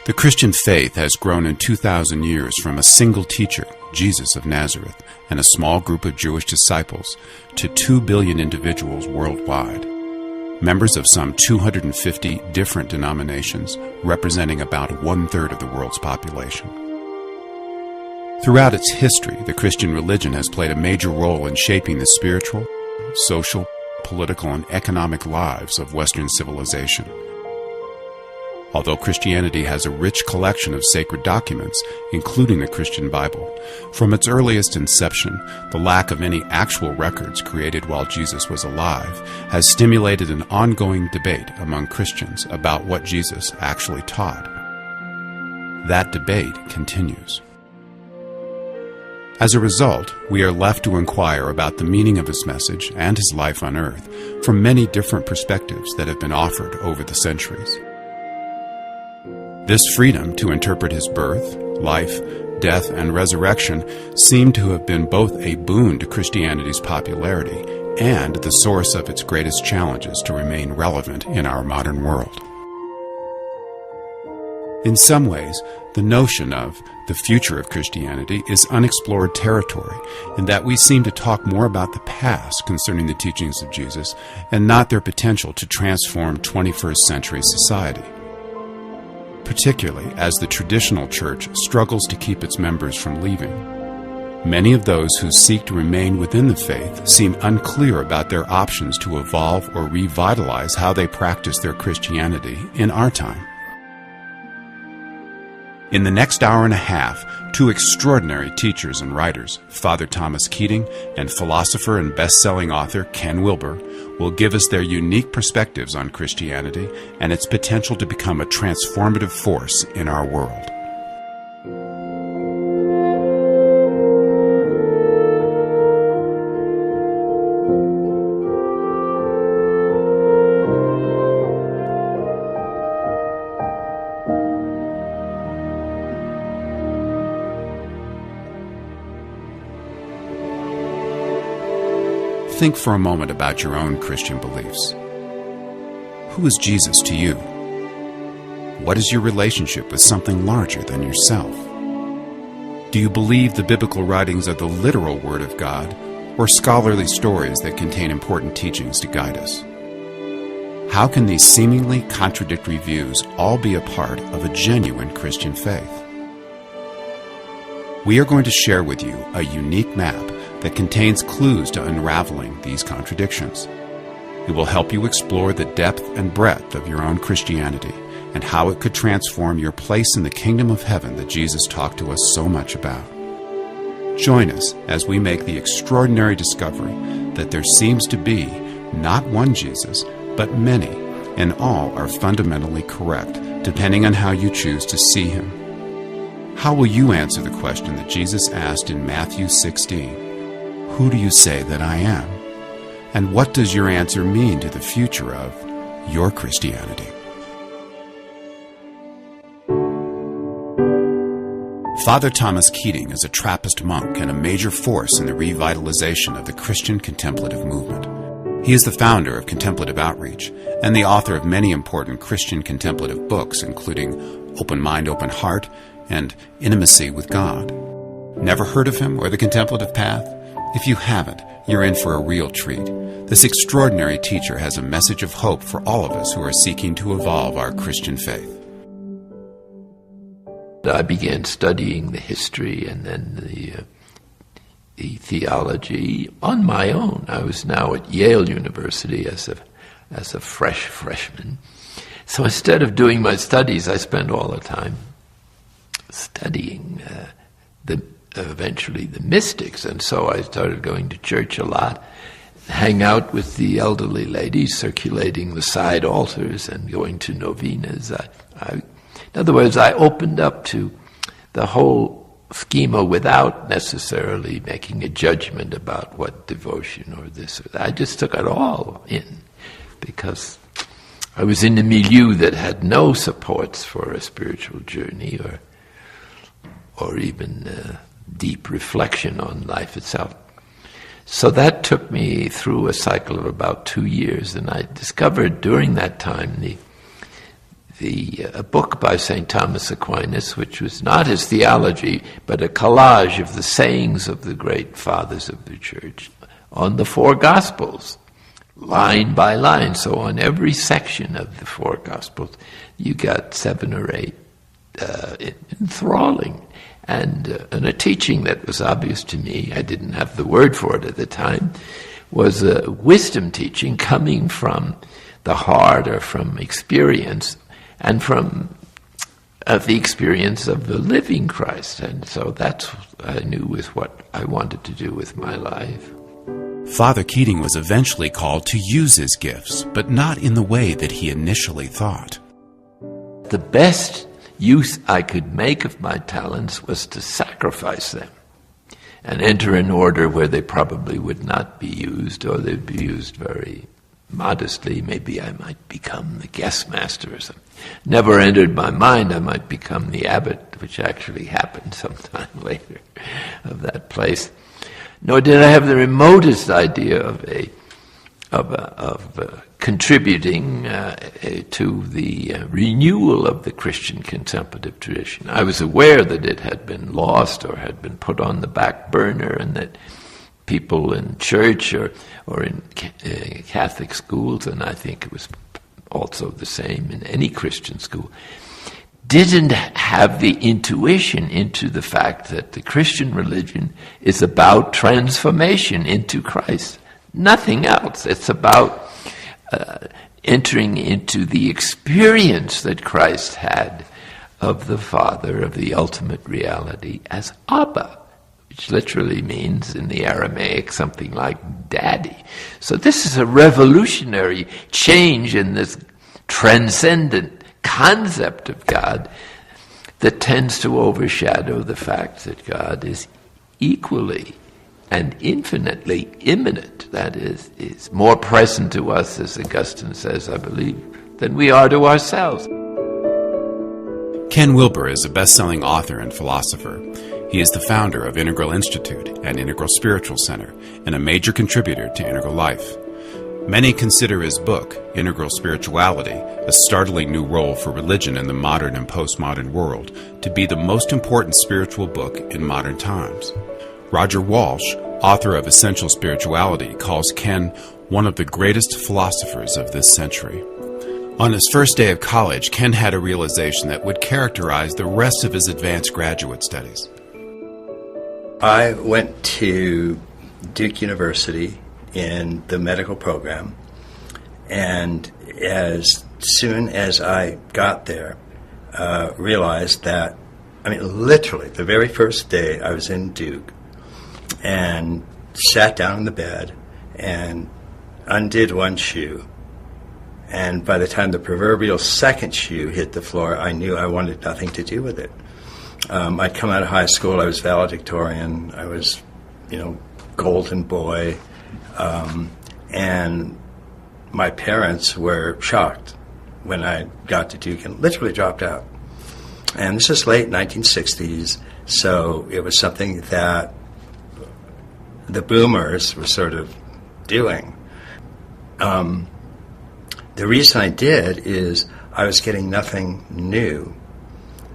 The Christian faith has grown in 2,000 years from a single teacher, Jesus of Nazareth, and a small group of Jewish disciples, to 2 billion individuals worldwide, members of some 250 different denominations, representing about 1/3 of the world's population. Throughout its history, the Christian religion has played a major role in shaping the spiritual, social, political, and economic lives of Western civilization. Although Christianity has a rich collection of sacred documents, including the Christian Bible, from its earliest inception, the lack of any actual records created while Jesus was alive has stimulated an ongoing debate among Christians about what Jesus actually taught. That debate continues. As a result, we are left to inquire about the meaning of his message and his life on earth from many different perspectives that have been offered over the centuries. This freedom to interpret his birth, life, death, and resurrection seem to have been both a boon to Christianity's popularity and the source of its greatest challenges to remain relevant in our modern world. In some ways, the notion of the future of Christianity is unexplored territory, in that we seem to talk more about the past concerning the teachings of Jesus and not their potential to transform 21st century society. Particularly as the traditional church struggles to keep its members from leaving. Many of those who seek to remain within the faith seem unclear about their options to evolve or revitalize how they practice their Christianity in our time. In the next hour and a half, 2 extraordinary teachers and writers, Father Tomas Kitting and philosopher and best-selling author Ken Uilber, will give us their unique perspectives on Christianity and its potential to become a transformative force in our world. Think for a moment about your own Christian beliefs. Who is Jesus to you? What is your relationship with something larger than yourself? Do you believe the biblical writings are the literal Word of God, or scholarly stories that contain important teachings to guide us? How can these seemingly contradictory views all be a part of a genuine Christian faith? We are going to share with you a unique map that contains clues to unraveling these contradictions. It will help you explore the depth and breadth of your own Christianity and how it could transform your place in the kingdom of heaven that Jesus talked to us so much about. Join us as we make the extraordinary discovery that there seems to be not one Jesus, but many, and all are fundamentally correct, depending on how you choose to see him. How will you answer the question that Jesus asked in Matthew 16? Who do you say that I am? And what does your answer mean to the future of your Christianity? Father Tomas Kitting is a Trappist monk and a major force in the revitalization of the Christian contemplative movement. He is the founder of Contemplative Outreach and the author of many important Christian contemplative books, including Open Mind, Open Heart and Intimacy with God. Never heard of him or the Contemplative Path? If you haven't, you're in for a real treat. This extraordinary teacher has a message of hope for all of us who are seeking to evolve our Christian faith. I began studying the history and then the theology on my own. I was now at Yale University as a fresh freshman. So instead of doing my studies, I spent all the time studying eventually the mystics, and so I started going to church a lot, hang out with the elderly ladies, circulating the side altars and going to novenas. In other words, I opened up to the whole schema without necessarily making a judgment about what devotion or this or that. I just took it all in because I was in a milieu that had no supports for a spiritual journey or even deep reflection on life itself. So that took me through a cycle of about 2 years, and I discovered during that time a book by St. Thomas Aquinas, which was not his theology, but a collage of the sayings of the great fathers of the Church on the four Gospels, line by line. So on every section of the four Gospels, you got 7 or 8 enthralling. And a teaching that was obvious to me, I didn't have the word for it at the time, was a wisdom teaching coming from the heart or from experience, and from the experience of the living Christ. And so that's what I knew was what I wanted to do with my life. Father Keating was eventually called to use his gifts, but not in the way that he initially thought. The best use I could make of my talents was to sacrifice them and enter an order where they probably would not be used, or they'd be used very modestly. Maybe I might become the guest master or something. Never entered my mind I might become the abbot, which actually happened sometime later, of that place. Nor did I have the remotest idea of contributing to the renewal of the Christian contemplative tradition. I was aware that it had been lost or had been put on the back burner, and that people in church or in Catholic schools, and I think it was also the same in any Christian school, didn't have the intuition into the fact that the Christian religion is about transformation into Christ. Nothing else. It's about entering into the experience that Christ had of the Father, of the ultimate reality, as Abba, which literally means in the Aramaic something like daddy. So this is a revolutionary change in this transcendent concept of God that tends to overshadow the fact that God is equally and infinitely immanent. That is more present to us, as Augustine says, I believe, than we are to ourselves. Ken Uilber is a best-selling author and philosopher. He is the founder of Integral Institute and Integral Spiritual Center, and a major contributor to Integral Life. Many consider his book, Integral Spirituality, a startling new role for religion in the modern and postmodern world, to be the most important spiritual book in modern times. Roger Walsh, author of Essential Spirituality, calls Ken one of the greatest philosophers of this century. On his first day of college, Ken had a realization that would characterize the rest of his advanced graduate studies. I went to Duke University in the medical program, and as soon as I got there, realized that, literally the very first day I was in Duke, and sat down in the bed and undid one shoe, and by the time the proverbial second shoe hit the floor, I knew I wanted nothing to do with it. I'd come out of high school, I was valedictorian, I was, golden boy, and my parents were shocked when I got to Duke and literally dropped out. And this is late 1960s, so it was something that the boomers were sort of doing. The reason I did is I was getting nothing new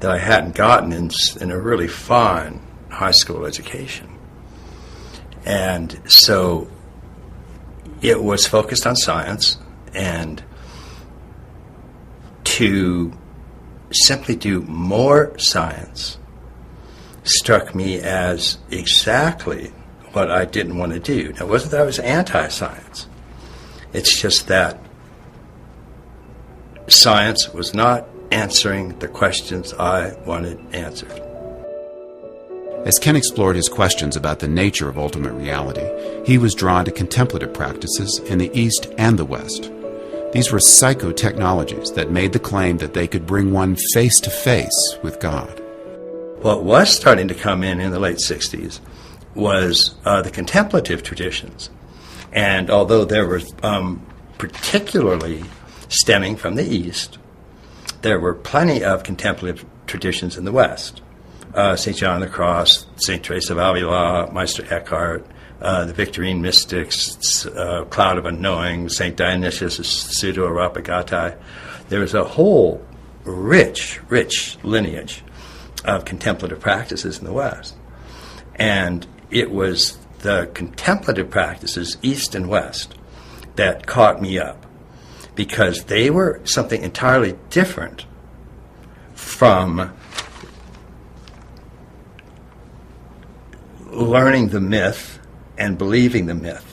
that I hadn't gotten in a really fine high school education. And so it was focused on science, and to simply do more science struck me as exactly what I didn't want to do. Now, it wasn't that I was anti-science. It's just that science was not answering the questions I wanted answered. As Ken explored his questions about the nature of ultimate reality, he was drawn to contemplative practices in the East and the West. These were psychotechnologies that made the claim that they could bring one face to face with God. What was starting to come in the late 60s was the contemplative traditions. And although there were particularly stemming from the East, there were plenty of contemplative traditions in the West. St. John of the Cross, St. Teresa of Avila, Meister Eckhart, the Victorine mystics, Cloud of Unknowing, St. Dionysius, Pseudo-Areopagitai. There was a whole rich lineage of contemplative practices in the West. And it was the contemplative practices, East and West, that caught me up, because they were something entirely different from learning the myth and believing the myth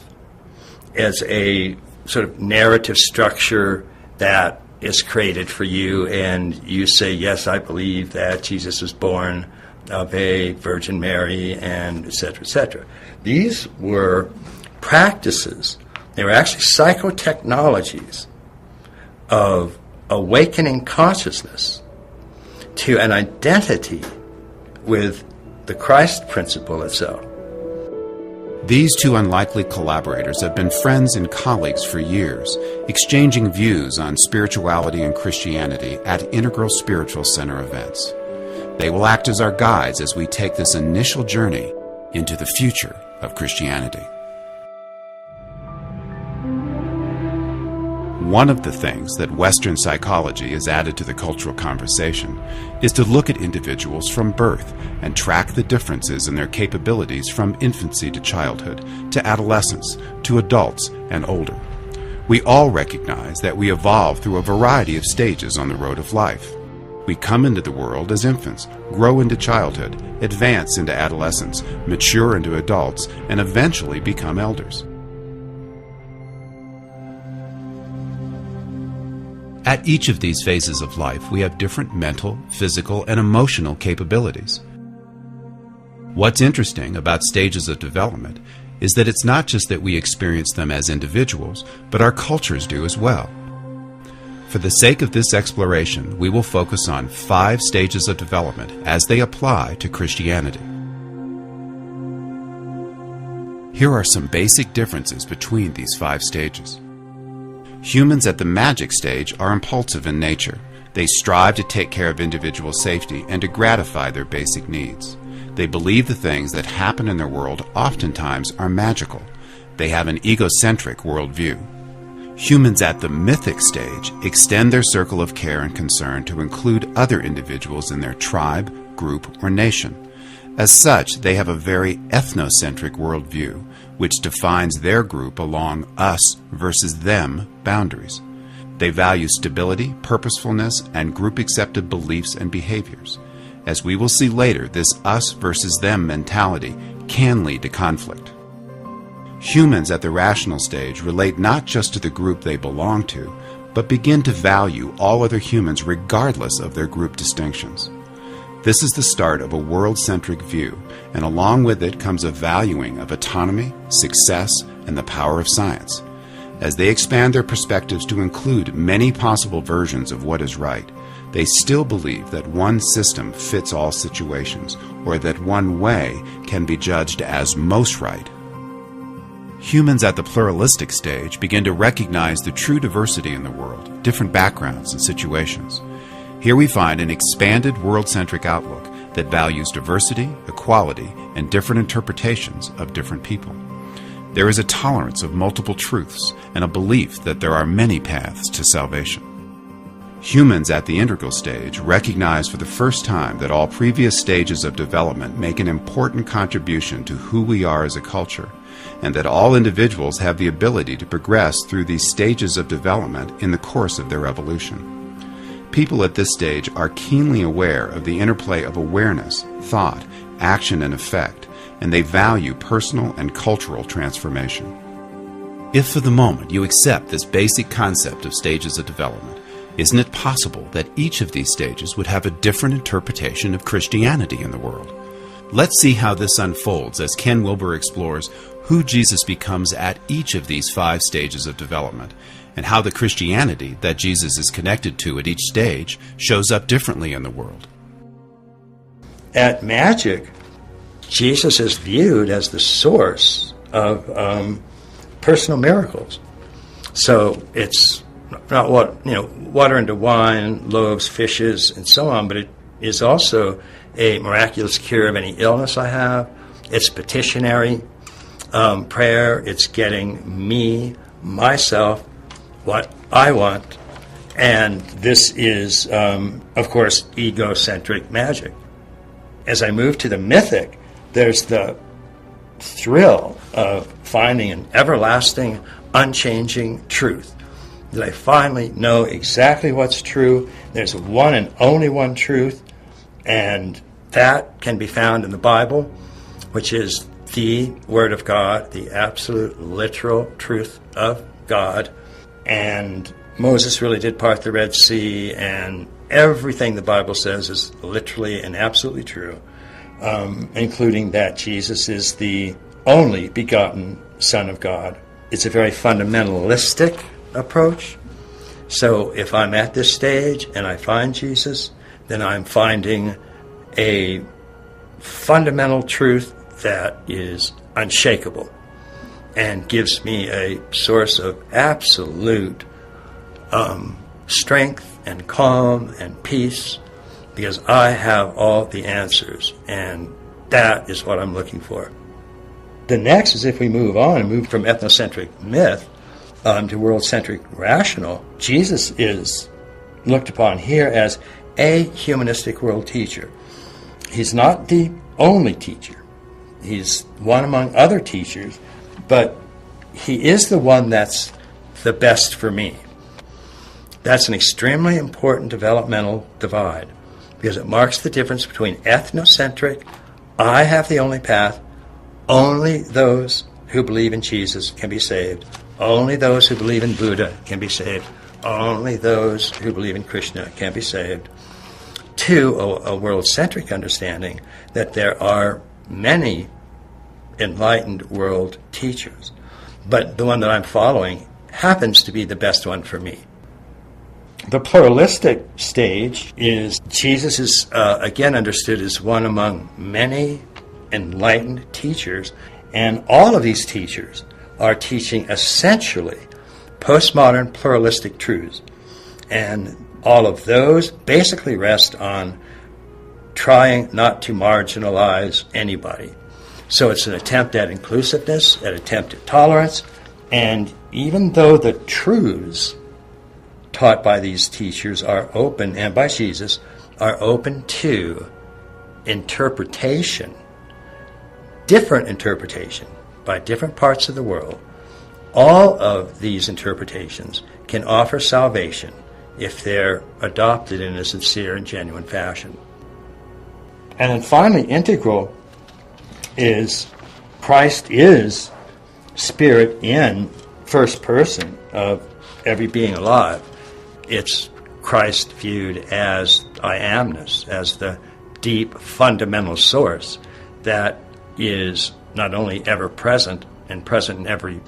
as a sort of narrative structure that is created for you, and you say, yes, I believe that Jesus was born of a Virgin Mary, and et cetera, et cetera. These were practices. They were actually psychotechnologies of awakening consciousness to an identity with the Christ principle itself. These two unlikely collaborators have been friends and colleagues for years, exchanging views on spirituality and Christianity at Integral Spiritual Center events. They will act as our guides as we take this initial journey into the future of Christianity. One of the things that Western psychology has added to the cultural conversation is to look at individuals from birth and track the differences in their capabilities from infancy to childhood, to adolescence, to adults and older. We all recognize that we evolve through a variety of stages on the road of life. We come into the world as infants, grow into childhood, advance into adolescence, mature into adults, and eventually become elders. At each of these phases of life, we have different mental, physical, and emotional capabilities. What's interesting about stages of development is that it's not just that we experience them as individuals, but our cultures do as well. For the sake of this exploration, we will focus on 5 stages of development as they apply to Christianity. Here are some basic differences between these 5 stages. Humans at the magic stage are impulsive in nature. They strive to take care of individual safety and to gratify their basic needs. They believe the things that happen in their world oftentimes are magical. They have an egocentric worldview. Humans at the mythic stage extend their circle of care and concern to include other individuals in their tribe, group, or nation. As such, they have a very ethnocentric worldview, which defines their group along us versus them boundaries. They value stability, purposefulness, and group-accepted beliefs and behaviors. As we will see later, this us versus them mentality can lead to conflict. Humans at the rational stage relate not just to the group they belong to, but begin to value all other humans regardless of their group distinctions. This is the start of a world-centric view, and along with it comes a valuing of autonomy, success, and the power of science. As they expand their perspectives to include many possible versions of what is right, they still believe that one system fits all situations, or that one way can be judged as most right. Humans at the pluralistic stage begin to recognize the true diversity in the world, different backgrounds and situations. Here we find an expanded world-centric outlook that values diversity, equality, and different interpretations of different people. There is a tolerance of multiple truths and a belief that there are many paths to salvation. Humans at the integral stage recognize for the first time that all previous stages of development make an important contribution to who we are as a culture, and that all individuals have the ability to progress through these stages of development in the course of their evolution. People at this stage are keenly aware of the interplay of awareness, thought, action, and effect, and they value personal and cultural transformation. If for the moment you accept this basic concept of stages of development, isn't it possible that each of these stages would have a different interpretation of Christianity in the world? Let's see how this unfolds as Ken Uilber explores who Jesus becomes at each of these 5 stages of development, and how the Christianity that Jesus is connected to at each stage shows up differently in the world. At magic, Jesus is viewed as the source of personal miracles. So it's not water into wine, loaves, fishes, and so on, but it is also a miraculous cure of any illness I have. It's petitionary prayer. It's getting me, myself, what I want, And this is, of course, egocentric magic. As I move to the mythic, there's the thrill of finding an everlasting, unchanging truth. That I finally know exactly what's true. There's one and only one truth, and that can be found in the Bible, which is the Word of God, the absolute literal truth of God. And Moses really did part the Red Sea, and everything the Bible says is literally and absolutely true, including that Jesus is the only begotten Son of God. It's a very fundamentalistic approach. So if I'm at this stage and I find Jesus, then I'm finding a fundamental truth that is unshakable and gives me a source of absolute strength and calm and peace, because I have all the answers, and that is what I'm looking for. The next is, if we move on and move from ethnocentric myth to world-centric rational, Jesus is looked upon here as a humanistic world teacher. He's not the only teacher. He's one among other teachers, but he is the one that's the best for me. That's an extremely important developmental divide, because it marks the difference between ethnocentric, I have the only path, only those who believe in Jesus can be saved, only those who believe in Buddha can be saved, only those who believe in Krishna can be saved, to a world-centric understanding that there are many enlightened world teachers, but the one that I'm following happens to be the best one for me. The pluralistic stage is Jesus is again understood as one among many enlightened teachers, and all of these teachers are teaching essentially postmodern pluralistic truths, and all of those basically rest on trying not to marginalize anybody. So it's an attempt at inclusiveness, an attempt at tolerance, and even though the truths taught by these teachers are open, and by Jesus, are open to interpretation, different interpretation by different parts of the world, all of these interpretations can offer salvation if they're adopted in a sincere and genuine fashion. And then finally, integral is Christ is spirit in first person of every being alive. It's Christ viewed as I amness, as the deep fundamental source that is not only ever present and present in every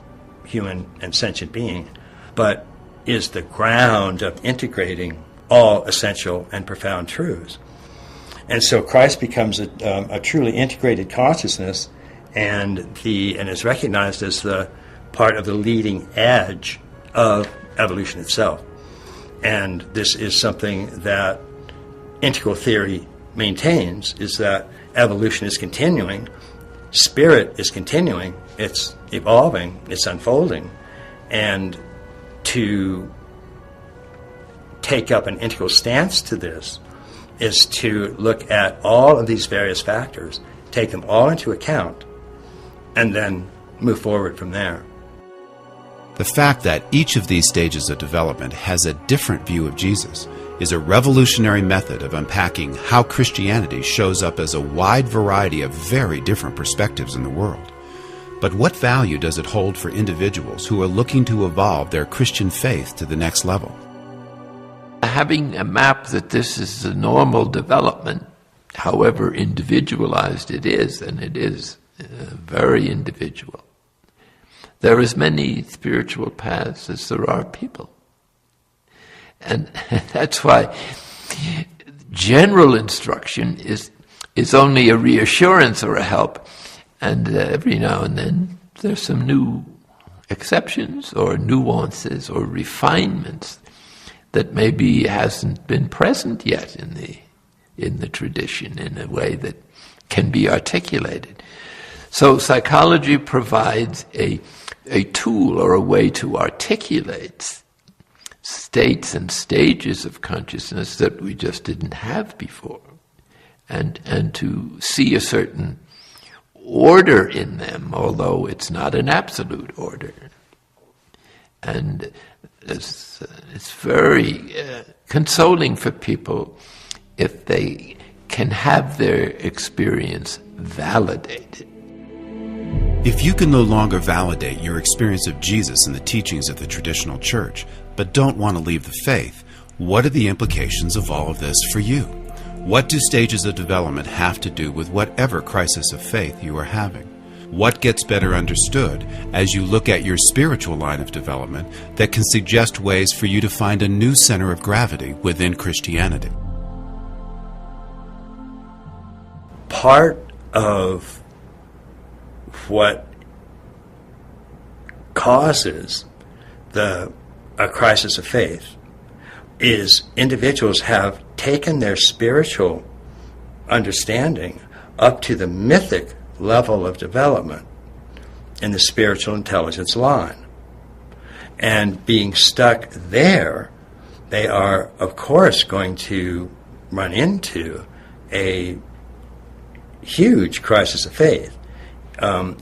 human and sentient being, but is the ground of integrating all essential and profound truths. And so Christ becomes a truly integrated consciousness, and is recognized as the part of the leading edge of evolution itself. And this is something that integral theory maintains, is that evolution is continuing, spirit is continuing, it's evolving, it's unfolding, and to take up an integral stance to this is to look at all of these various factors, take them all into account, and then move forward from there. The fact that each of these stages of development has a different view of Jesus is a revolutionary method of unpacking how Christianity shows up as a wide variety of very different perspectives in the world. But what value does it hold for individuals who are looking to evolve their Christian faith to the next level? Having a map that this is the normal development, however individualized it is, and it is very individual. There are as many spiritual paths as there are people. And that's why general instruction is only a reassurance or a help. And every now and then there's some new exceptions or nuances or refinements that maybe hasn't been present yet in the tradition in a way that can be articulated. So psychology provides a tool or a way to articulate states and stages of consciousness that we just didn't have before, and to see a certain order in them, although it's not an absolute order. And it's very consoling for people if they can have their experience validated. If you can no longer validate your experience of Jesus in the teachings of the traditional church, but don't want to leave the faith, what are the implications of all of this for you? What do stages of development have to do with whatever crisis of faith you are having? What gets better understood as you look at your spiritual line of development that can suggest ways for you to find a new center of gravity within Christianity? Part of what causes a crisis of faith is individuals have taken their spiritual understanding up to the mythic level of development in the spiritual intelligence line. And being stuck there, they are, of course, going to run into a huge crisis of faith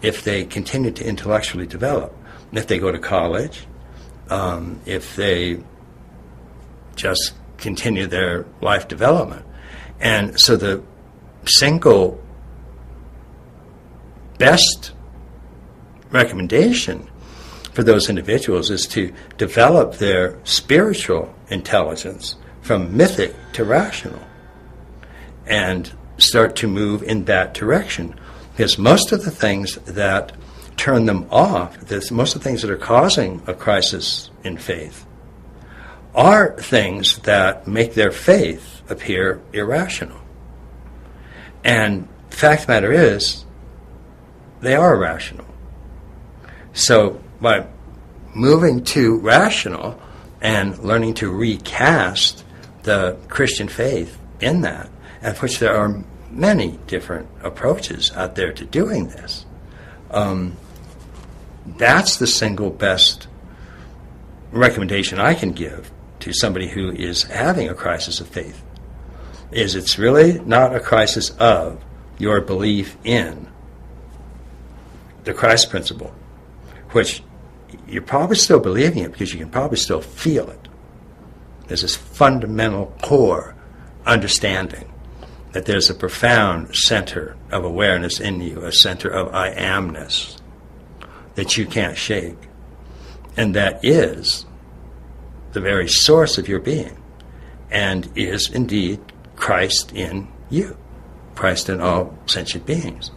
if they continue to intellectually develop. If they go to college, if they just continue their life development. And so the single best recommendation for those individuals is to develop their spiritual intelligence from mythic to rational and start to move in that direction. Because most of the things that turn them off, most of the things that are causing a crisis in faith, are things that make their faith appear irrational. And the fact of the matter is, they are irrational. So by moving to rational and learning to recast the Christian faith in that, of which there are many different approaches out there to doing this, that's the single best recommendation I can give to somebody who is having a crisis of faith, is it's really not a crisis of your belief in the Christ principle, which you're probably still believing it because you can probably still feel it. There's this fundamental core understanding that there's a profound center of awareness in you, a center of I amness that you can't shake, and that is the very source of your being, and is indeed Christ in you, Christ in all sentient beings.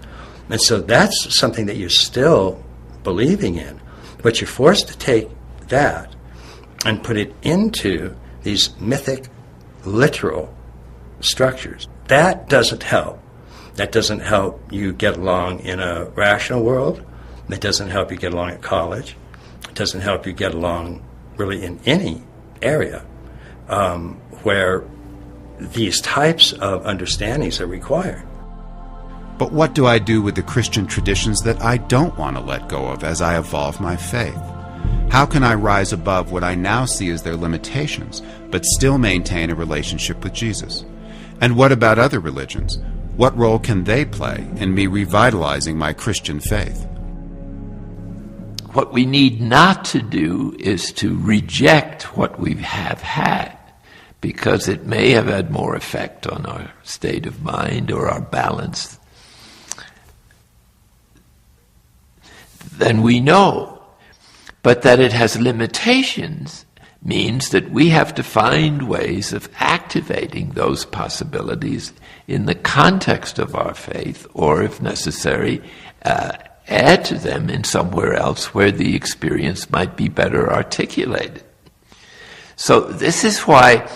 And so that's something that you're still believing in, but you're forced to take that and put it into these mythic, literal structures. That doesn't help. That doesn't help you get along in a rational world. That doesn't help you get along at college. It doesn't help you get along really in any area where these types of understandings are required. But what do I do with the Christian traditions that I don't want to let go of as I evolve my faith? How can I rise above what I now see as their limitations, but still maintain a relationship with Jesus? And what about other religions? What role can they play in me revitalizing my Christian faith? What we need not to do is to reject what we have had, because it may have had more effect on our state of mind or our balance than we know. But that it has limitations means that we have to find ways of activating those possibilities in the context of our faith, or if necessary, add to them in somewhere else where the experience might be better articulated. So this is why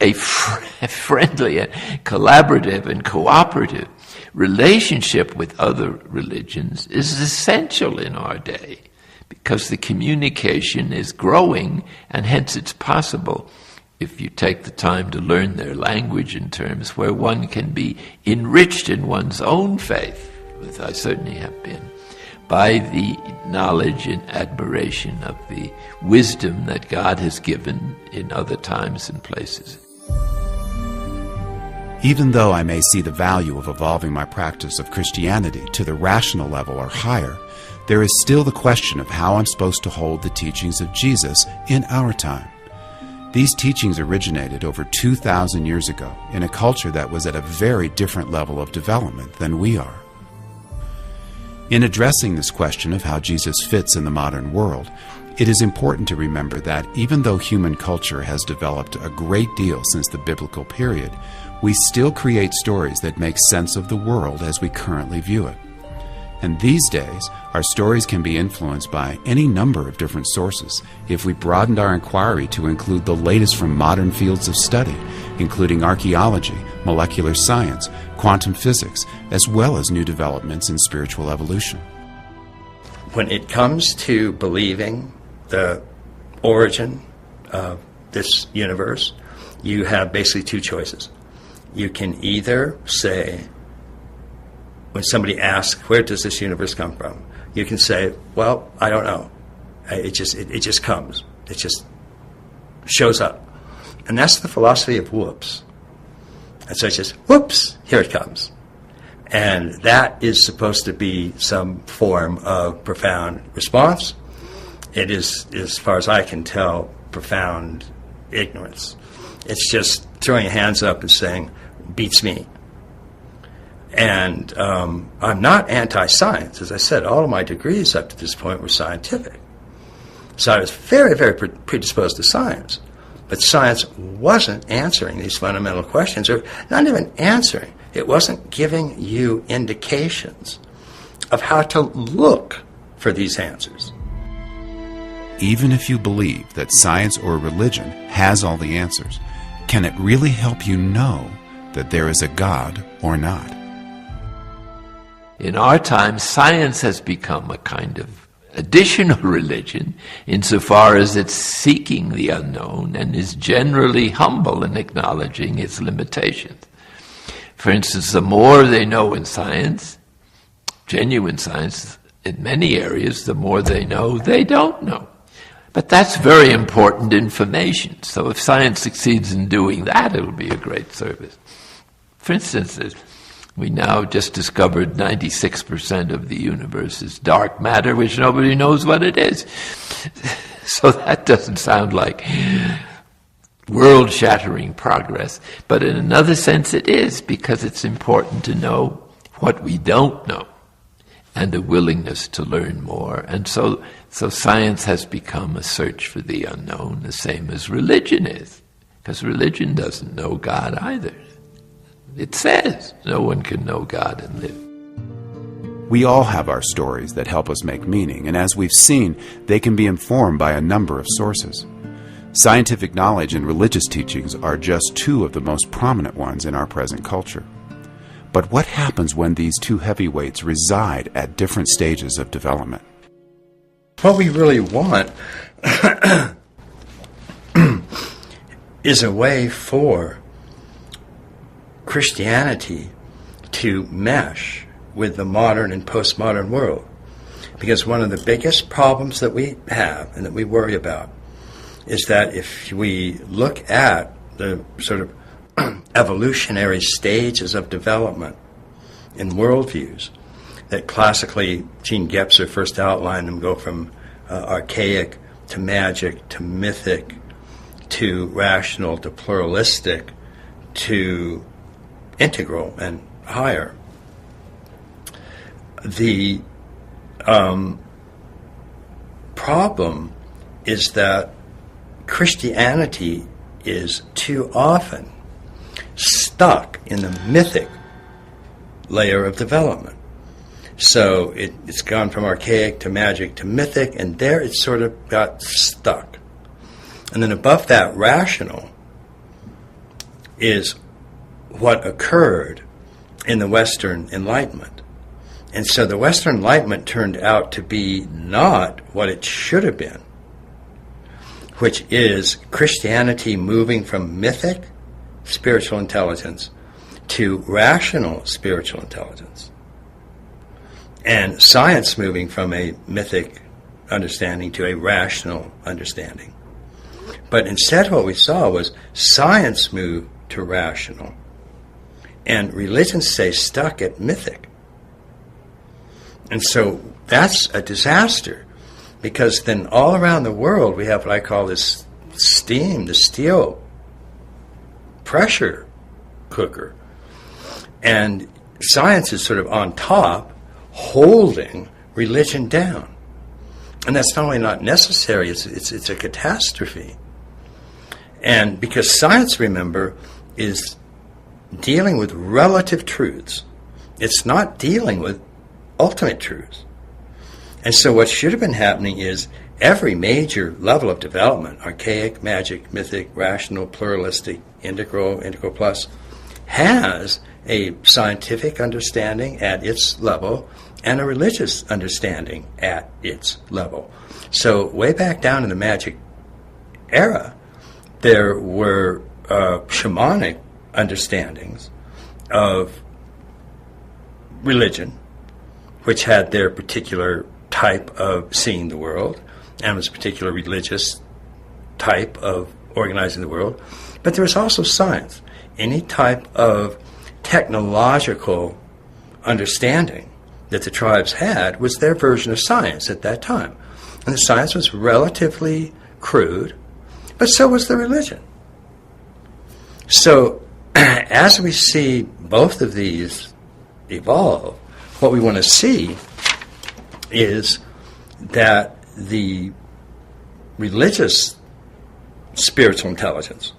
a friendly, collaborative, and cooperative relationship with other religions is essential in our day, because the communication is growing, and hence it's possible, if you take the time to learn their language in terms where one can be enriched in one's own faith, as I certainly have been, by the knowledge and admiration of the wisdom that God has given in other times and places. Even though I may see the value of evolving my practice of Christianity to the rational level or higher, there is still the question of how I'm supposed to hold the teachings of Jesus in our time. These teachings originated over 2,000 years ago in a culture that was at a very different level of development than we are. In addressing this question of how Jesus fits in the modern world, it is important to remember that even though human culture has developed a great deal since the biblical period, we still create stories that make sense of the world as we currently view it. And these days, our stories can be influenced by any number of different sources if we broadened our inquiry to include the latest from modern fields of study, including archaeology, molecular science, quantum physics, as well as new developments in spiritual evolution. When it comes to believing the origin of this universe, you have basically two choices. You can either say, when somebody asks, where does this universe come from? You can say, well, I don't know. It just comes. It just shows up. And that's the philosophy of whoops. And so it's just, whoops, here it comes. And that is supposed to be some form of profound response. It is, as far as I can tell, profound ignorance. It's just throwing your hands up and saying, beats me. And I'm not anti-science. As I said, all of my degrees up to this point were scientific. So I was very, very predisposed to science. But science wasn't answering these fundamental questions, or not even answering. It wasn't giving you indications of how to look for these answers. Even if you believe that science or religion has all the answers, can it really help you know that there is a God or not? In our time, science has become a kind of additional religion insofar as it's seeking the unknown and is generally humble in acknowledging its limitations. For instance, the more they know in science, genuine science, in many areas, the more they know they don't know. But that's very important information. So if science succeeds in doing that, it'll be a great service. For instance, we now just discovered 96% of the universe is dark matter, which nobody knows what it is. So that doesn't sound like world-shattering progress. But in another sense it is, because it's important to know what we don't know and a willingness to learn more. And so science has become a search for the unknown, the same as religion is, because religion doesn't know God either. It says no one can know God and live. We all have our stories that help us make meaning, and as we've seen, they can be informed by a number of sources. Scientific knowledge and religious teachings are just two of the most prominent ones in our present culture. But what happens when these two heavyweights reside at different stages of development? What we really want is a way for Christianity to mesh with the modern and postmodern world. Because one of the biggest problems that we have and that we worry about is that if we look at the sort of evolutionary stages of development in worldviews that classically Gene Gebser first outlined them, go from archaic to magic to mythic to rational to pluralistic to integral and higher. The problem is that Christianity is too often stuck in the mythic layer of development. So it's gone from archaic to magic to mythic, and there it sort of got stuck. And then above that, rational is what occurred in the Western Enlightenment. And so the Western Enlightenment turned out to be not what it should have been, which is Christianity moving from mythic spiritual intelligence to rational spiritual intelligence. and science moving from a mythic understanding to a rational understanding. But instead what we saw was science move to rational, and religion stay stuck at mythic. And so that's a disaster, because then all around the world we have what I call this steam, the steel pressure cooker. And science is sort of on top, holding religion down. And that's not only not necessary, it's a catastrophe. And because science, remember, is dealing with relative truths. It's not dealing with ultimate truths. And so what should have been happening is every major level of development, archaic, magic, mythic, rational, pluralistic, integral plus, has a scientific understanding at its level and a religious understanding at its level. So way back down in the magic era, there were shamanic understandings of religion, which had their particular type of seeing the world, and was a particular religious type of organizing the world. But there was also science. Any type of technological understanding that the tribes had was their version of science at that time. And the science was relatively crude, but so was the religion. So as we see both of these evolve, what we want to see is that the religious spiritual intelligence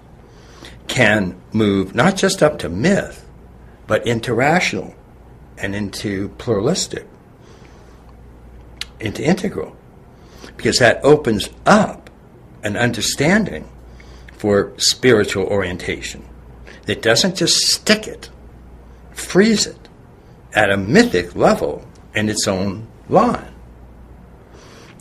can move not just up to myth, but into rational and into pluralistic, into integral, because that opens up an understanding for spiritual orientation that doesn't just stick it, freeze it at a mythic level in its own line.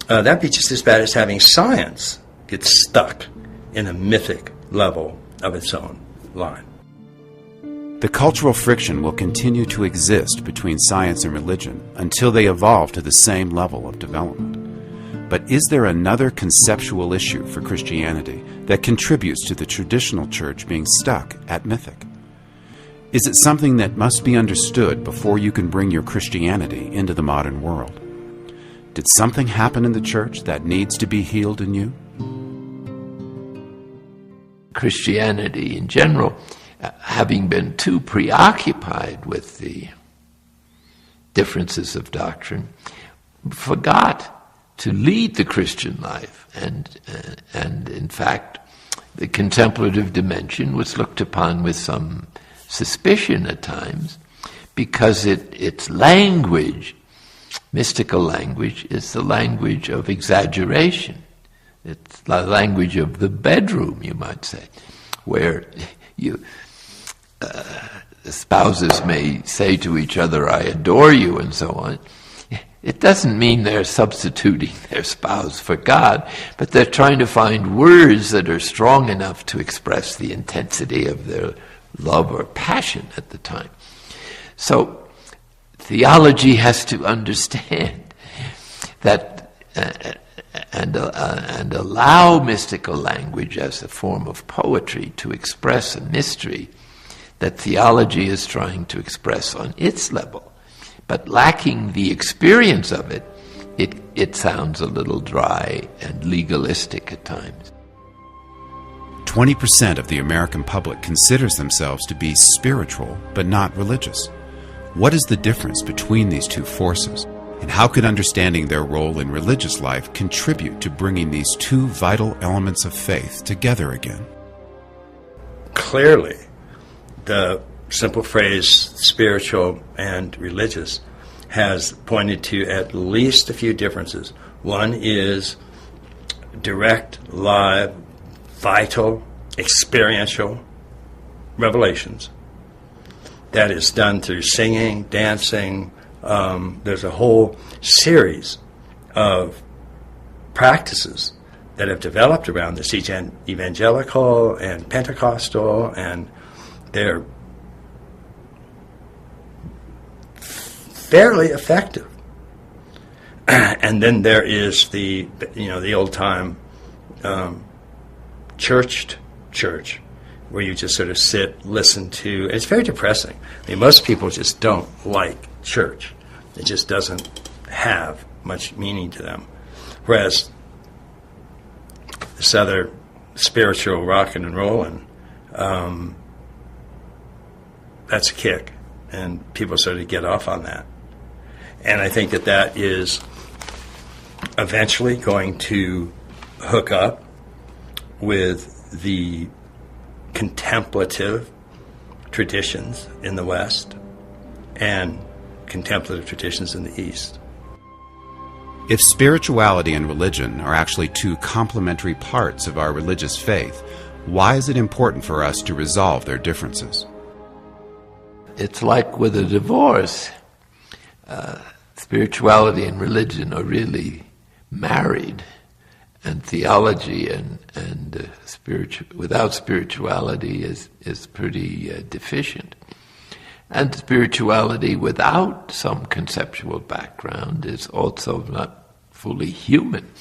That'd be just as bad as having science get stuck in a mythic level of its own line. The cultural friction will continue to exist between science and religion until they evolve to the same level of development. But is there another conceptual issue for Christianity that contributes to the traditional church being stuck at mythic? Is it something that must be understood before you can bring your Christianity into the modern world? Did something happen in the church that needs to be healed in you? Christianity in general, having been too preoccupied with the differences of doctrine, forgot to lead the Christian life, and in fact, the contemplative dimension was looked upon with some suspicion at times, because its language, mystical language, is the language of exaggeration. It's the language of the bedroom, you might say, where spouses may say to each other, "I adore you," and so on. It doesn't mean they're substituting their spouse for God, but they're trying to find words that are strong enough to express the intensity of their love or passion at the time. So theology has to understand that and allow mystical language as a form of poetry to express a mystery that theology is trying to express on its level. But lacking the experience of it, it sounds a little dry and legalistic at times. 20% of the American public considers themselves to be spiritual but not religious. What is the difference between these two forces? And how could understanding their role in religious life contribute to bringing these two vital elements of faith together again? Clearly, the simple phrase spiritual and religious has pointed to at least a few differences. One is direct, live, vital, experiential revelations. That is done through singing, dancing. There's a whole series of practices that have developed around this, evangelical and Pentecostal, and they're fairly effective And then there is the old time church, where you just sort of sit, listen to. It's very depressing. I mean, most people just don't like church. It just doesn't have much meaning to them. Whereas this other spiritual rocking and rolling, that's a kick, and people sort of get off on that. And I think that is eventually going to hook up with the contemplative traditions in the West and contemplative traditions in the East. If spirituality and religion are actually two complementary parts of our religious faith, why is it important for us to resolve their differences? It's like with a divorce. Spirituality and religion are really married, and theology and without spirituality is pretty deficient. And spirituality without some conceptual background is also not fully human.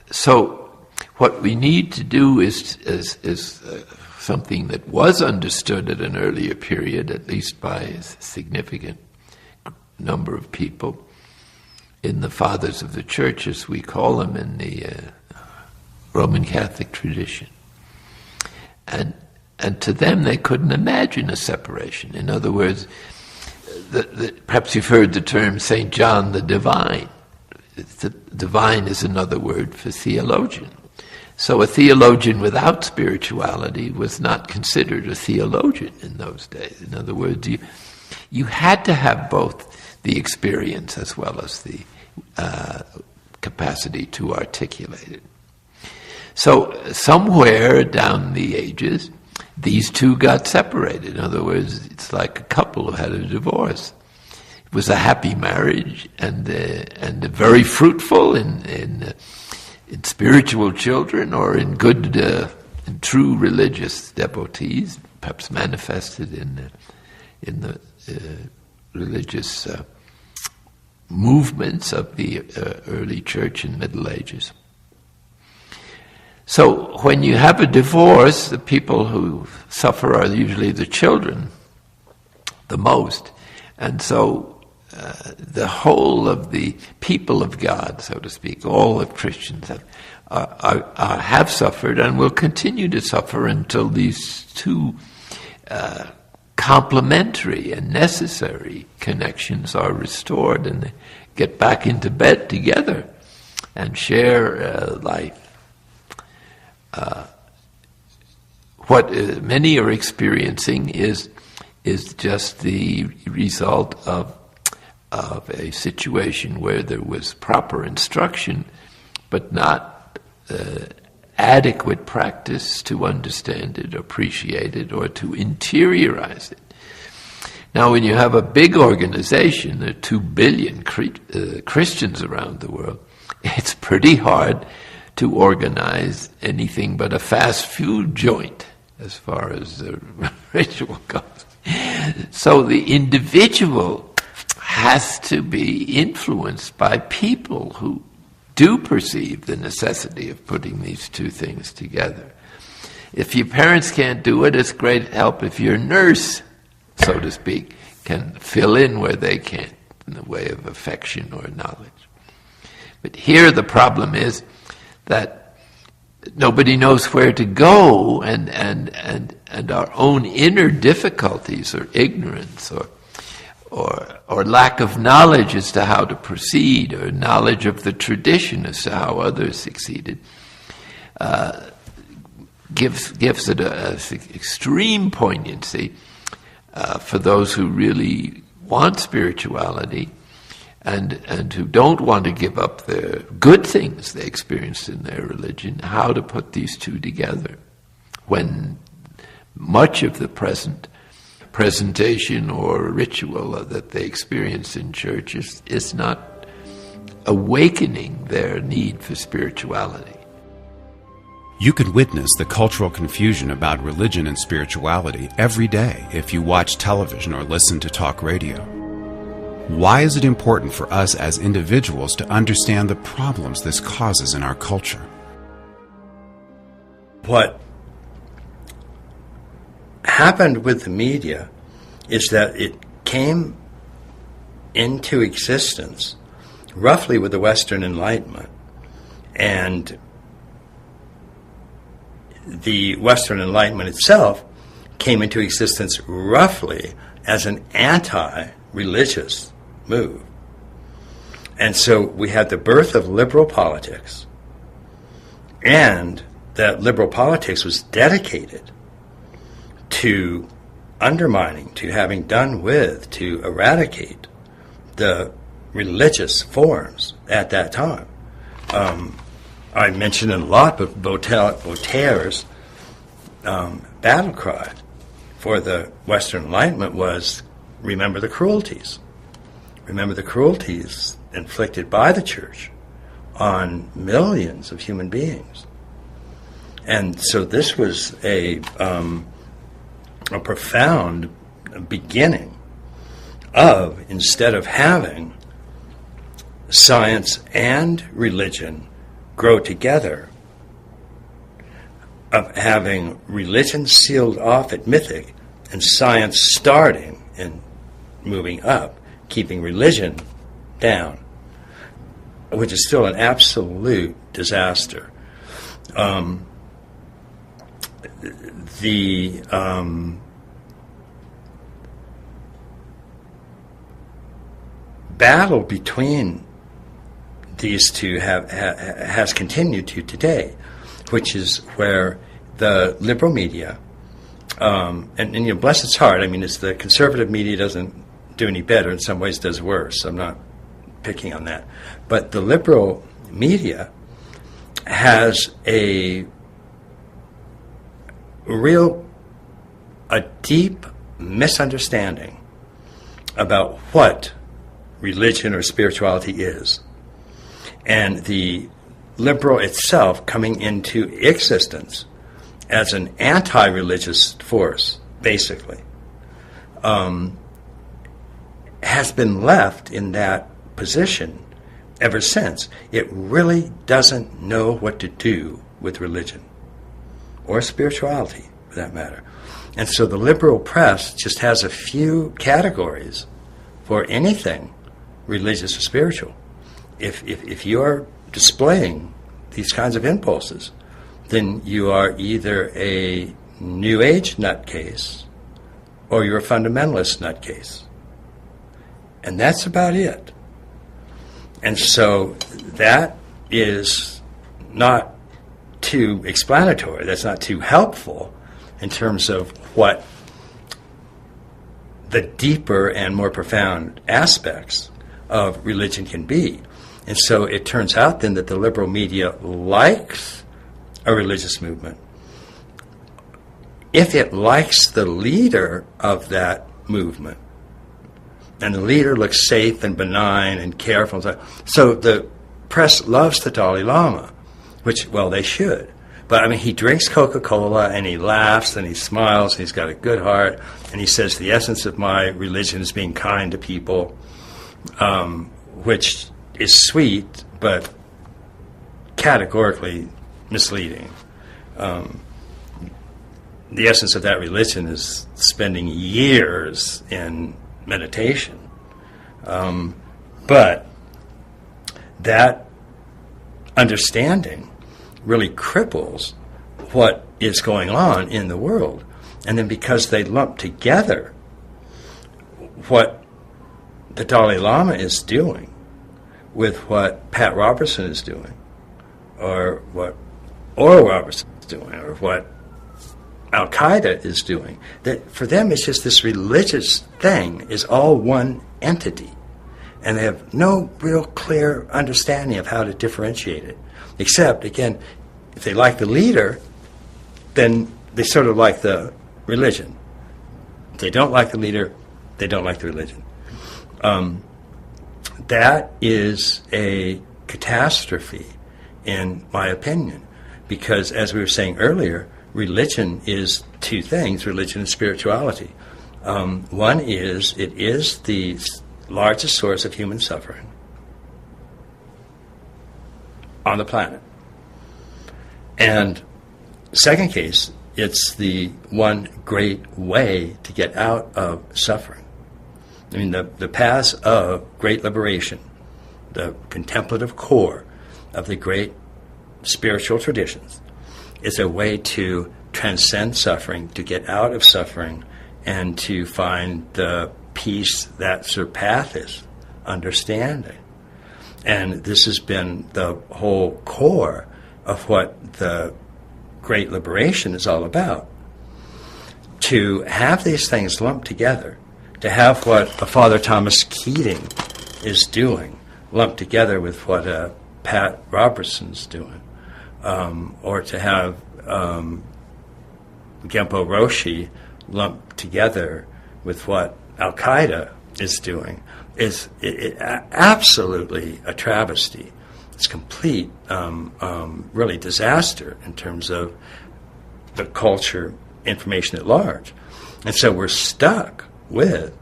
So what we need to do is something that was understood at an earlier period, at least by a significant number of people, in the fathers of the church, as we call them in the Roman Catholic tradition. And to them, they couldn't imagine a separation. In other words, perhaps you've heard the term St. John the Divine. The divine is another word for theologian. So a theologian without spirituality was not considered a theologian in those days. In other words, you had to have both the experience as well as the capacity to articulate it. So somewhere down the ages, these two got separated. In other words, it's like a couple who had a divorce. It was a happy marriage and very fruitful in spiritual children or in good, in true religious devotees, perhaps manifested in the religious movements of the early church and Middle Ages. So when you have a divorce, the people who suffer are usually the children the most. And so the whole of the people of God, so to speak, all of Christians have suffered and will continue to suffer until these two complementary and necessary connections are restored and they get back into bed together and share life. What many are experiencing is just the result of a situation where there was proper instruction, but not adequate practice to understand it, appreciate it, or to interiorize it. Now, when you have a big organization, there are 2 billion Christians around the world, it's pretty hard to organize anything but a fast food joint as far as the ritual goes. So the individual has to be influenced by people who do perceive the necessity of putting these two things together. If your parents can't do it, it's great help if your nurse, so to speak, can fill in where they can't in the way of affection or knowledge. But here the problem is that nobody knows where to go, and our own inner difficulties or ignorance or lack of knowledge as to how to proceed, or knowledge of the tradition as to how others succeeded, gives it an extreme poignancy for those who really want spirituality and who don't want to give up the good things they experienced in their religion, how to put these two together when much of the present presentation or ritual that they experience in church is not awakening their need for spirituality. You can witness the cultural confusion about religion and spirituality every day if you watch television or listen to talk radio. Why is it important for us as individuals to understand the problems this causes in our culture? What happened with the media is that it came into existence roughly with the Western Enlightenment. And the Western Enlightenment itself came into existence roughly as an anti-religious move. And so we had the birth of liberal politics, and that liberal politics was dedicated to undermining, to having done with, to eradicate the religious forms at that time. I mentioned it a lot, but Voltaire's battle cry for the Western Enlightenment was, remember the cruelties. Remember the cruelties inflicted by the church on millions of human beings. And so this was a profound beginning of, instead of having science and religion grow together, of having religion sealed off at mythic and science starting and moving up, keeping religion down, which is still an absolute disaster. The battle between these two has continued to today, which is where the liberal media, and you know, bless its heart, I mean, it's the conservative media doesn't do any better, in some ways does worse. I'm not picking on that. But the liberal media has a deep misunderstanding about what religion or spirituality is. And the liberal itself coming into existence as an anti-religious force, basically, has been left in that position ever since. It really doesn't know what to do with religion, or spirituality, for that matter. And so the liberal press just has a few categories for anything religious or spiritual. If you're displaying these kinds of impulses, then you are either a New Age nutcase or you're a fundamentalist nutcase. And that's about it. And so that is not too explanatory. That's not too helpful in terms of what the deeper and more profound aspects of religion can be. And so it turns out then that the liberal media likes a religious movement if it likes the leader of that movement. And the leader looks safe and benign and careful. So the press loves the Dalai Lama, which, well, they should. But, I mean, he drinks Coca-Cola and he laughs and he smiles and he's got a good heart. And he says, the essence of my religion is being kind to people, which is sweet, but categorically misleading. The essence of that religion is spending years in meditation. But that understanding really cripples what is going on in the world. And then because they lump together what the Dalai Lama is doing with what Pat Robertson is doing, or what Oral Robertson is doing, or what Al-Qaeda is doing, that for them it's just this religious thing is all one entity. And they have no real clear understanding of how to differentiate it. Except, again, if they like the leader, then they sort of like the religion. If they don't like the leader, they don't like the religion. That is a catastrophe, in my opinion, because, as we were saying earlier, religion is two things, religion and spirituality. One is, it is the largest source of human suffering on the planet. And second case, it's the one great way to get out of suffering. I mean, the paths of great liberation, the contemplative core of the great spiritual traditions, is a way to transcend suffering, to get out of suffering, and to find the peace that surpasses understanding. And this has been the whole core of what the great liberation is all about. To have these things lumped together, to have what Father Tomас Kitting is doing lumped together with what Pat Robertson's doing, or to have Genpo Roshi lumped together with what Al-Qaeda is doing, is absolutely a travesty. It's complete, really disaster in terms of the culture, information at large. And so we're stuck with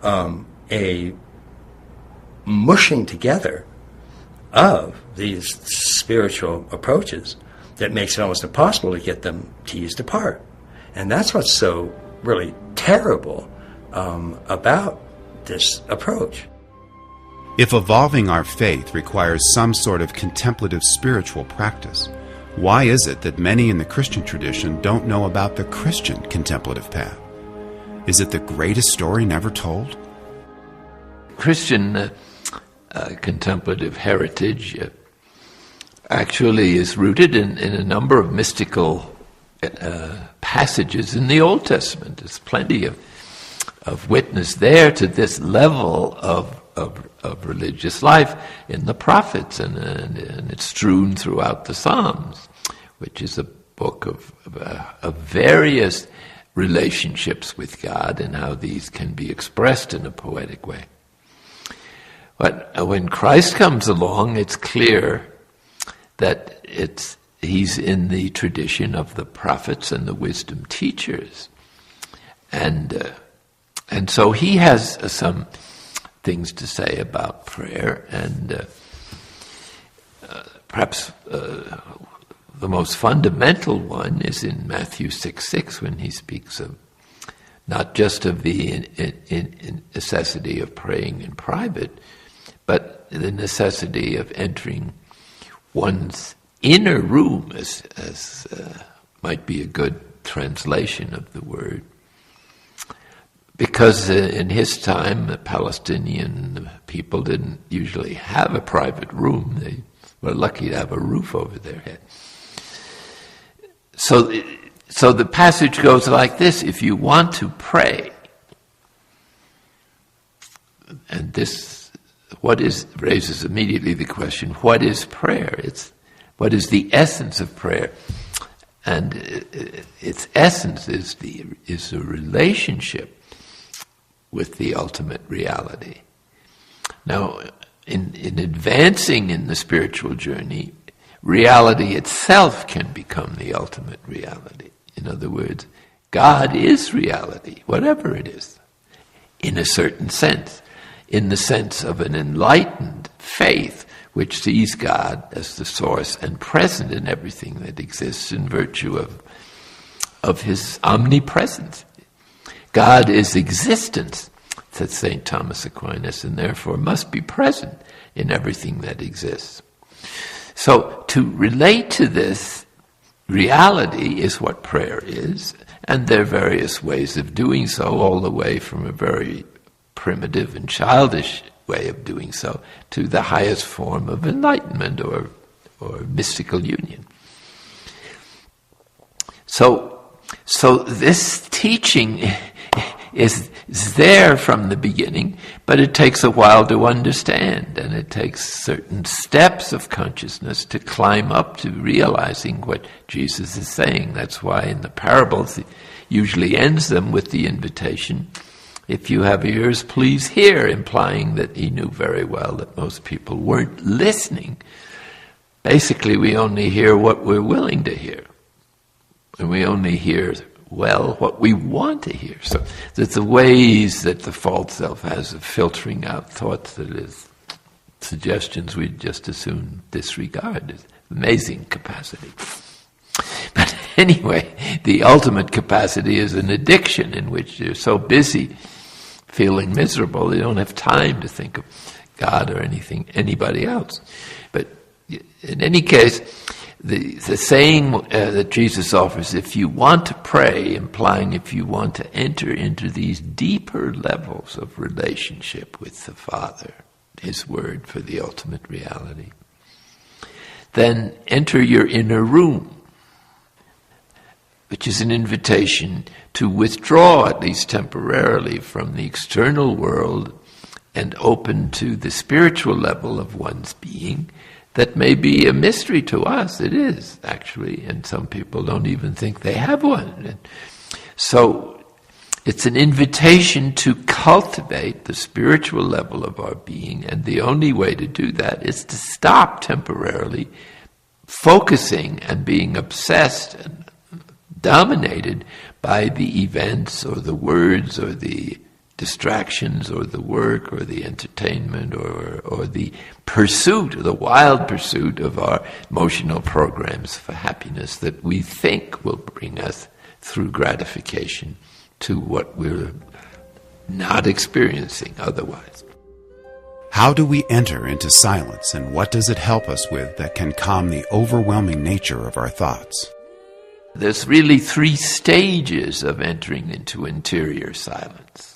a mushing together of these spiritual approaches that makes it almost impossible to get them teased apart. And that's what's so really terrible about this approach. If evolving our faith requires some sort of contemplative spiritual practice, why is it that many in the Christian tradition don't know about the Christian contemplative path? Is it the greatest story never told? Christian contemplative heritage actually is rooted in a number of mystical passages in the Old Testament. There's plenty of witness there to this level of religious life in the prophets, and it's strewn throughout the Psalms, which is a book of various relationships with God and how these can be expressed in a poetic way. But when Christ comes along, it's clear that he's in the tradition of the prophets and the wisdom teachers, and so he has some things to say about prayer, and perhaps the most fundamental one is in Matthew 6:6, when he speaks of not just of the necessity of praying in private, but the necessity of entering one's inner room, as might be a good translation of the word. Because in his time, the Palestinian people didn't usually have a private room. They were lucky to have a roof over their head. So the passage goes like this: if you want to pray, and this raises immediately the question, what is prayer? What is the essence of prayer? And its essence is a relationship with the ultimate reality. Now, in advancing in the spiritual journey, reality itself can become the ultimate reality. In other words, God is reality, whatever it is, in a certain sense, in the sense of an enlightened faith which sees God as the source and present in everything that exists in virtue of his omnipresence. God is existence, said St. Thomas Aquinas, and therefore must be present in everything that exists. So to relate to this reality is what prayer is, and there are various ways of doing so, all the way from a very primitive and childish way of doing so to the highest form of enlightenment or mystical union. So this teaching is there from the beginning, but it takes a while to understand, and it takes certain steps of consciousness to climb up to realizing what Jesus is saying. That's why in the parables he usually ends them with the invitation, if you have ears, please hear, implying that he knew very well that most people weren't listening. Basically, we only hear what we're willing to hear, and we only hear well what we want to hear. So that the ways that the false self has of filtering out thoughts that is suggestions we'd just as soon disregard is amazing capacity. But anyway, the ultimate capacity is an addiction in which you're so busy feeling miserable you don't have time to think of God or anybody else. But in any case, the saying that Jesus offers, if you want to pray, implying if you want to enter into these deeper levels of relationship with the Father, His Word for the ultimate reality, then enter your inner room, which is an invitation to withdraw, at least temporarily, from the external world and open to the spiritual level of one's being. That may be a mystery to us. It is, actually, and some people don't even think they have one. And so it's an invitation to cultivate the spiritual level of our being, and the only way to do that is to stop temporarily focusing and being obsessed and dominated by the events or the words or the distractions or the work or the entertainment or the pursuit, the wild pursuit of our emotional programs for happiness that we think will bring us through gratification to what we're not experiencing otherwise. How do we enter into silence, and what does it help us with that can calm the overwhelming nature of our thoughts? There's really 3 stages of entering into interior silence.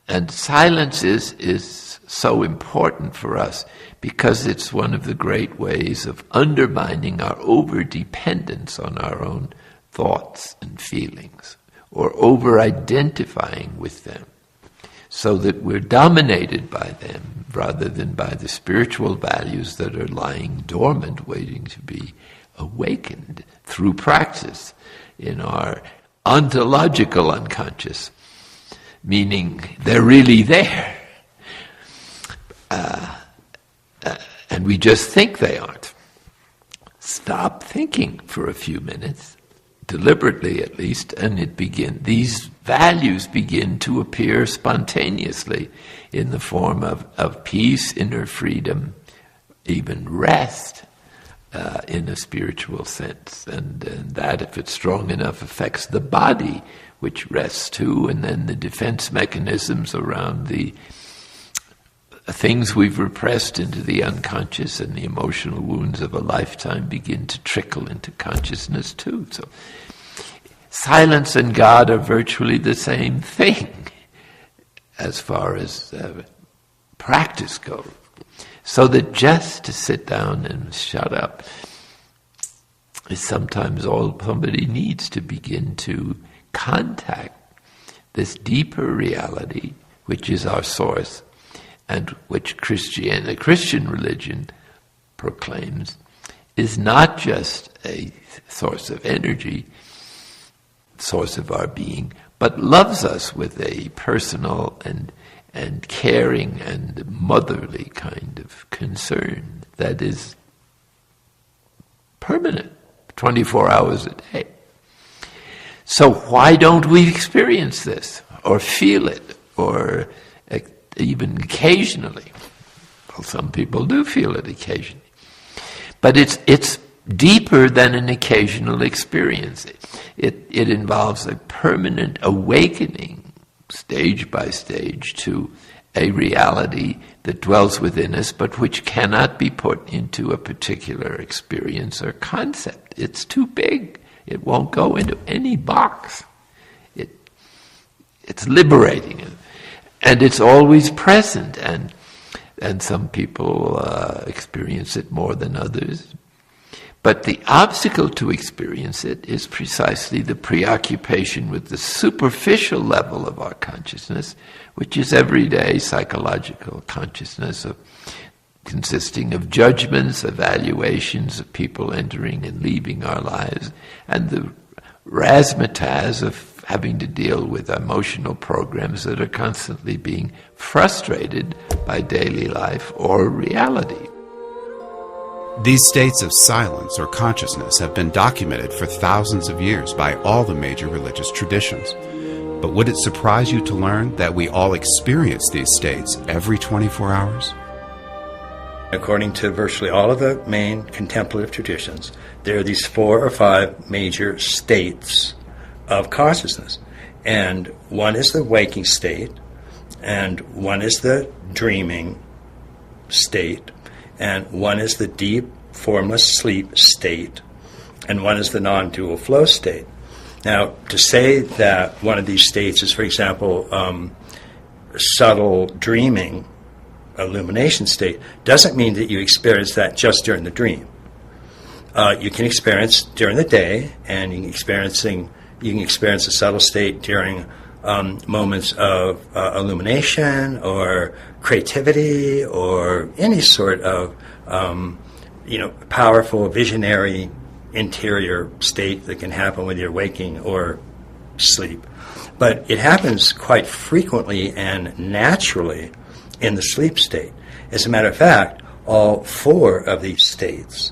And silence is so important for us because it's one of the great ways of undermining our over-dependence on our own thoughts and feelings, or over-identifying with them, so that we're dominated by them rather than by the spiritual values that are lying dormant, waiting to be awakened through practice in our ontological unconscious, meaning they're really there. And we just think they aren't. Stop thinking for a few minutes, deliberately at least, and these values begin to appear spontaneously in the form of peace, inner freedom, even rest, in a spiritual sense. And that, if it's strong enough, affects the body, which rests too, and then the defense mechanisms around the things we've repressed into the unconscious and the emotional wounds of a lifetime begin to trickle into consciousness too. So silence and God are virtually the same thing as far as practice goes. So that just to sit down and shut up is sometimes all somebody needs to begin to contact this deeper reality, which is our source, and which the Christian religion proclaims is not just a source of energy, source of our being, but loves us with a personal and caring and motherly kind of concern that is permanent, 24 hours a day. So why don't we experience this, or feel it, or even occasionally? Well, some people do feel it occasionally. But it's deeper than an occasional experience. It involves a permanent awakening, stage by stage, to a reality that dwells within us, but which cannot be put into a particular experience or concept. It's too big. It won't go into any box. It's liberating, and it's always present. And some people experience it more than others. But the obstacle to experience it is precisely the preoccupation with the superficial level of our consciousness, which is everyday psychological consciousness consisting of judgments, evaluations of people entering and leaving our lives, and the razzmatazz of having to deal with emotional programs that are constantly being frustrated by daily life or reality. These states of silence or consciousness have been documented for thousands of years by all the major religious traditions. But would it surprise you to learn that we all experience these states every 24 hours? According to virtually all of the main contemplative traditions, there are these 4 or 5 major states of consciousness. And one is the waking state, and one is the dreaming state, and one is the deep, formless sleep state, and one is the non-dual flow state. Now, to say that one of these states is, for example, subtle dreaming, illumination state, doesn't mean that you experience that just during the dream. You can experience during the day, and you can experience a subtle state during moments of illumination or creativity or any sort of powerful visionary interior state that can happen whether you're waking or sleep. But it happens quite frequently and naturally in the sleep state. As a matter of fact, all 4 of these states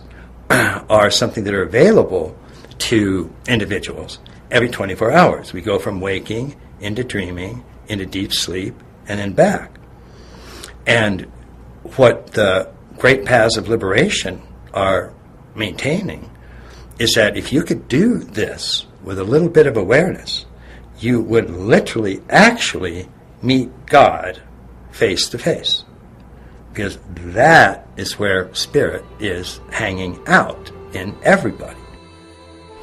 are something that are available to individuals every 24 hours. We go from waking into dreaming, into deep sleep, and then back. And what the great paths of liberation are maintaining is that if you could do this with a little bit of awareness, you would literally actually meet God face to face. Because that is where spirit is hanging out in everybody.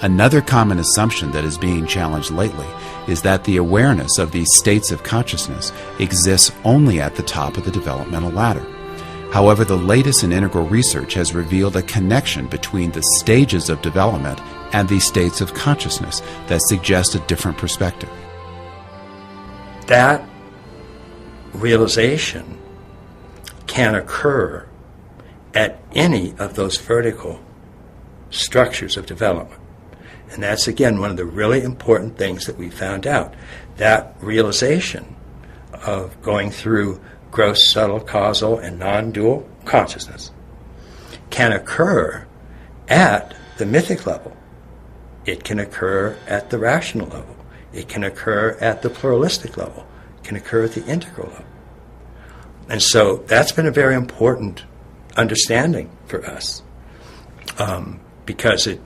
Another common assumption that is being challenged lately is that the awareness of these states of consciousness exists only at the top of the developmental ladder. However, the latest and integral research has revealed a connection between the stages of development and these states of consciousness that suggest a different perspective. That realization can occur at any of those vertical structures of development. And that's, again, one of the really important things that we found out. That realization of going through gross, subtle, causal, and non-dual consciousness can occur at the mythic level. It can occur at the rational level. It can occur at the pluralistic level. It can occur at the integral level. And so that's been a very important understanding for us, because it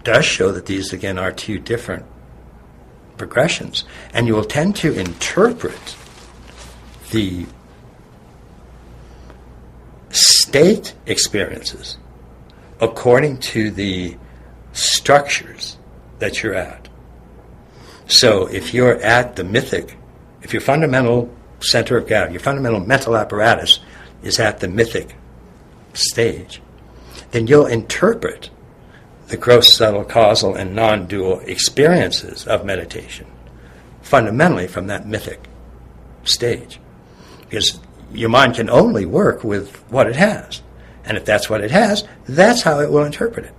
does show that these, again, are 2 different progressions. And you will tend to interpret the state experiences according to the structures that you're at. So if you're at the mythic, if your fundamental center of gravity, your fundamental mental apparatus is at the mythic stage, then you'll interpret the gross, subtle, causal, and non-dual experiences of meditation fundamentally from that mythic stage. Because your mind can only work with what it has. And if that's what it has, that's how it will interpret it.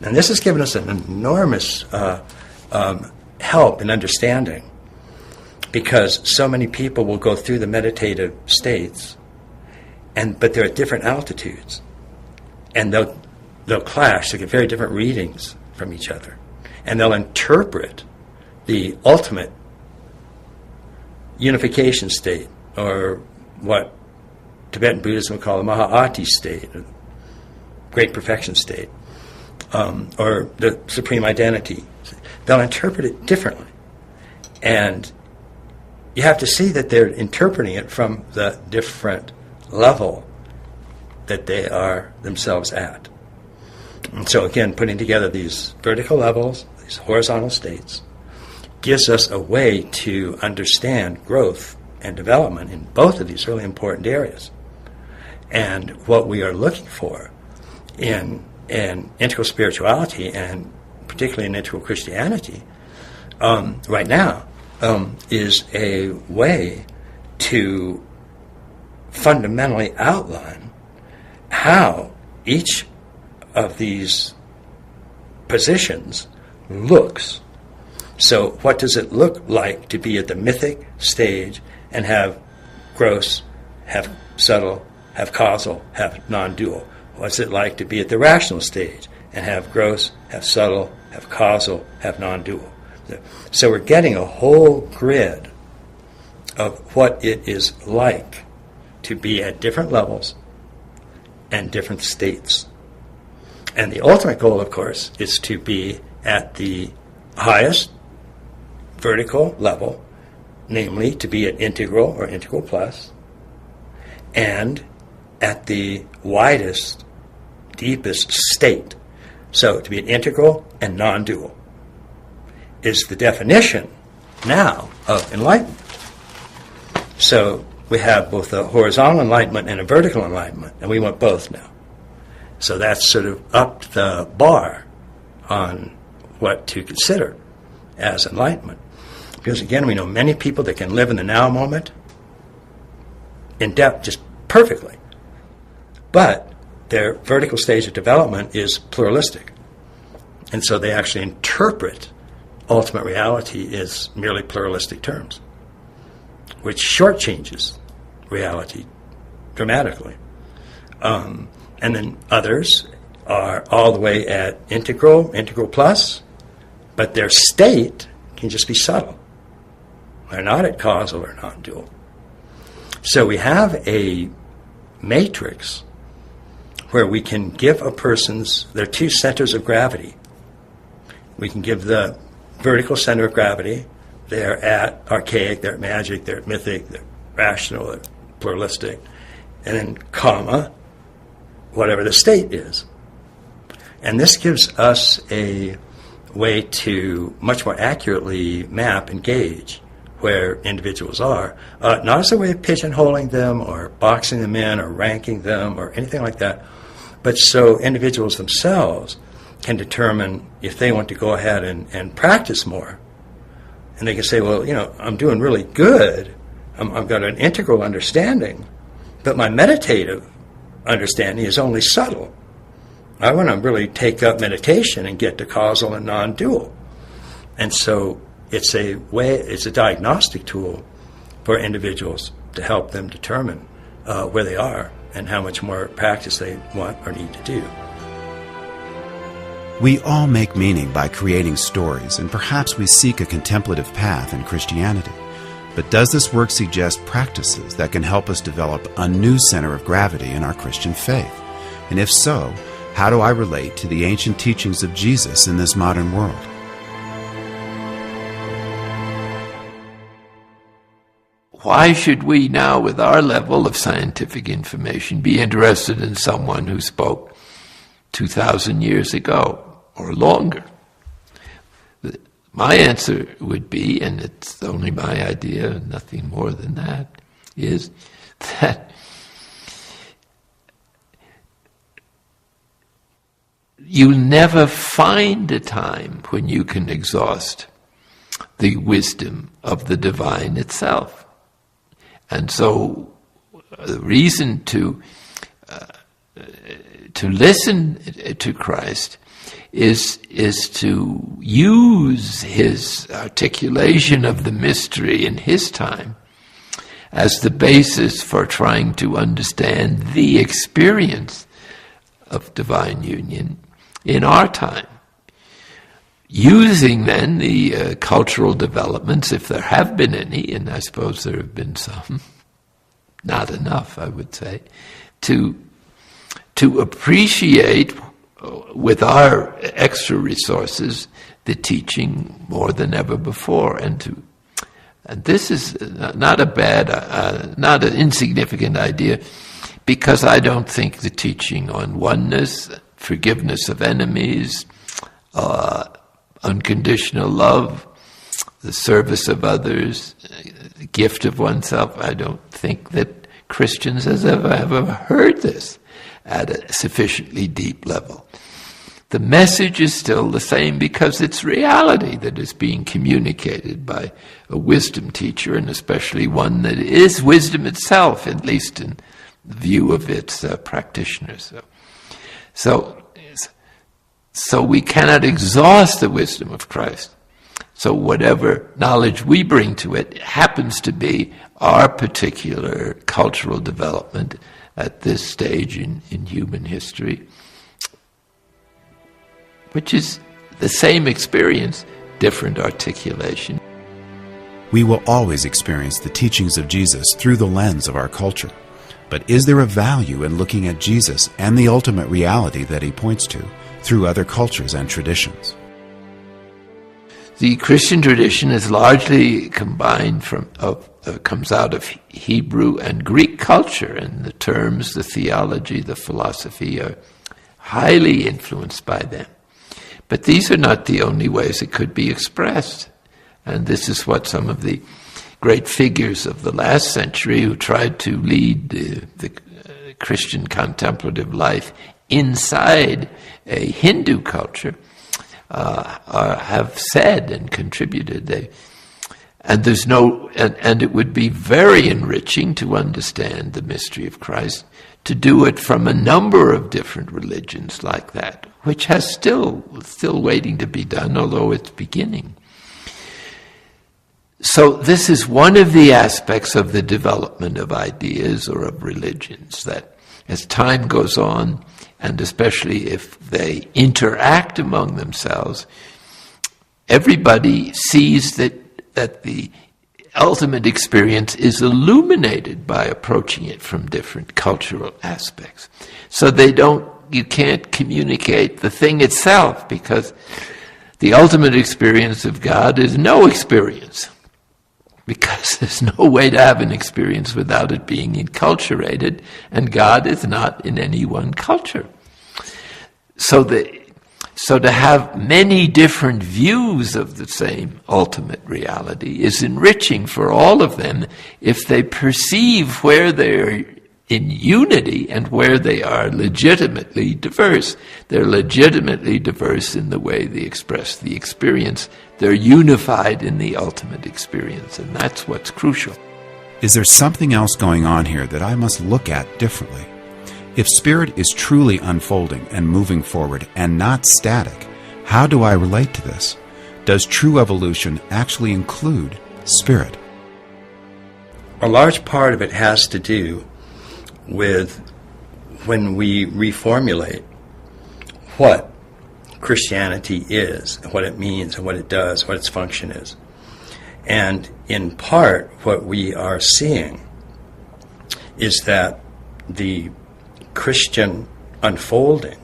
And this has given us an enormous help in understanding, because so many people will go through the meditative states, but they're at different altitudes. And they'll clash, they'll get very different readings from each other. And they'll interpret the ultimate unification state, or what Tibetan Buddhism would call the Mahā'ati state, great perfection state, or the supreme identity. They'll interpret it differently. And you have to see that they're interpreting it from the different level that they are themselves at. And so again, putting together these vertical levels, these horizontal states, gives us a way to understand growth and development in both of these really important areas. And what we are looking for in integral spirituality, and particularly in integral Christianity, right now, is a way to fundamentally outline how each of these positions looks. So what does it look like to be at the mythic stage and have gross, have subtle, have causal, have non-dual? What's it like to be at the rational stage and have gross, have subtle, have causal, have non-dual? So we're getting a whole grid of what it is like to be at different levels and different states. And the ultimate goal, of course, is to be at the highest vertical level, namely to be at integral or integral plus, and at the widest, deepest state. So to be an integral and non-dual is the definition now of enlightenment. So we have both a horizontal enlightenment and a vertical enlightenment, and we want both now. So that's sort of upped the bar on what to consider as enlightenment. Because again, we know many people that can live in the now moment in depth just perfectly. But their vertical stage of development is pluralistic. And so they actually interpret ultimate reality as merely pluralistic terms, which shortchanges reality dramatically. And then others are all the way at integral plus, but their state can just be subtle. They're not at causal or non-dual. So we have a matrix where we can give a person's, there are two centers of gravity. We can give the vertical center of gravity. They're at archaic, they're at magic, they're at mythic, they're rational, they're pluralistic. And then comma, whatever the state is. And this gives us a way to much more accurately map and gauge where individuals are, not as a way of pigeonholing them or boxing them in or ranking them or anything like that, but so individuals themselves can determine if they want to go ahead and practice more. And they can say, well, you know, I'm doing really good. I've got an integral understanding, but my meditative understanding is only subtle. I want to really take up meditation and get to causal and non-dual. And so it's a way, it's a diagnostic tool for individuals to help them determine where they are and how much more practice they want or need to do. We all make meaning by creating stories, and perhaps we seek a contemplative path in Christianity. But does this work suggest practices that can help us develop a new center of gravity in our Christian faith? And if so, how do I relate to the ancient teachings of Jesus in this modern world? Why should we now, with our level of scientific information, be interested in someone who spoke 2,000 years ago or longer? My answer would be, and it's only my idea, nothing more than that, is that you'll never find a time when you can exhaust the wisdom of the divine itself. And so the reason to listen to Christ is to use his articulation of the mystery in his time as the basis for trying to understand the experience of divine union in our time. Using then the cultural developments, if there have been any, and I suppose there have been some, not enough, I would say, to appreciate with our extra resources the teaching more than ever before, and this is not a bad, not an insignificant idea, because I don't think the teaching on oneness, forgiveness of enemies, unconditional love, the service of others, the gift of oneself, I don't think that Christians have ever heard this at a sufficiently deep level. The message is still the same because it's reality that is being communicated by a wisdom teacher, and especially one that is wisdom itself, at least in the view of its practitioners. So we cannot exhaust the wisdom of Christ. So whatever knowledge we bring to it happens to be our particular cultural development at this stage in human history, which is the same experience, different articulation. We will always experience the teachings of Jesus through the lens of our culture. But is there a value in looking at Jesus and the ultimate reality that he points to through other cultures and traditions? The Christian tradition is largely combined comes out of Hebrew and Greek culture, and the terms, the theology, the philosophy are highly influenced by them. But these are not the only ways it could be expressed. And this is what some of the great figures of the last century who tried to lead the Christian contemplative life inside a Hindu culture have said and contributed. And it would be very enriching to understand the mystery of Christ, to do it from a number of different religions like that, which has still waiting to be done, although it's beginning. So this is one of the aspects of the development of ideas or of religions, that as time goes on, and especially if they interact among themselves, everybody sees that the ultimate experience is illuminated by approaching it from different cultural aspects. So you can't communicate the thing itself, because the ultimate experience of God is no experience. Because there's no way to have an experience without it being enculturated, and God is not in any one culture. So to have many different views of the same ultimate reality is enriching for all of them if they perceive where they're in unity and where they are legitimately diverse. They're legitimately diverse in the way they express the experience. They're unified in the ultimate experience, and that's what's crucial. Is there something else going on here that I must look at differently? If spirit is truly unfolding and moving forward and not static, how do I relate to this? Does true evolution actually include spirit? A large part of it has to do with when we reformulate what Christianity is, what it means, and what it does, what its function is. And in part, what we are seeing is that the Christian unfolding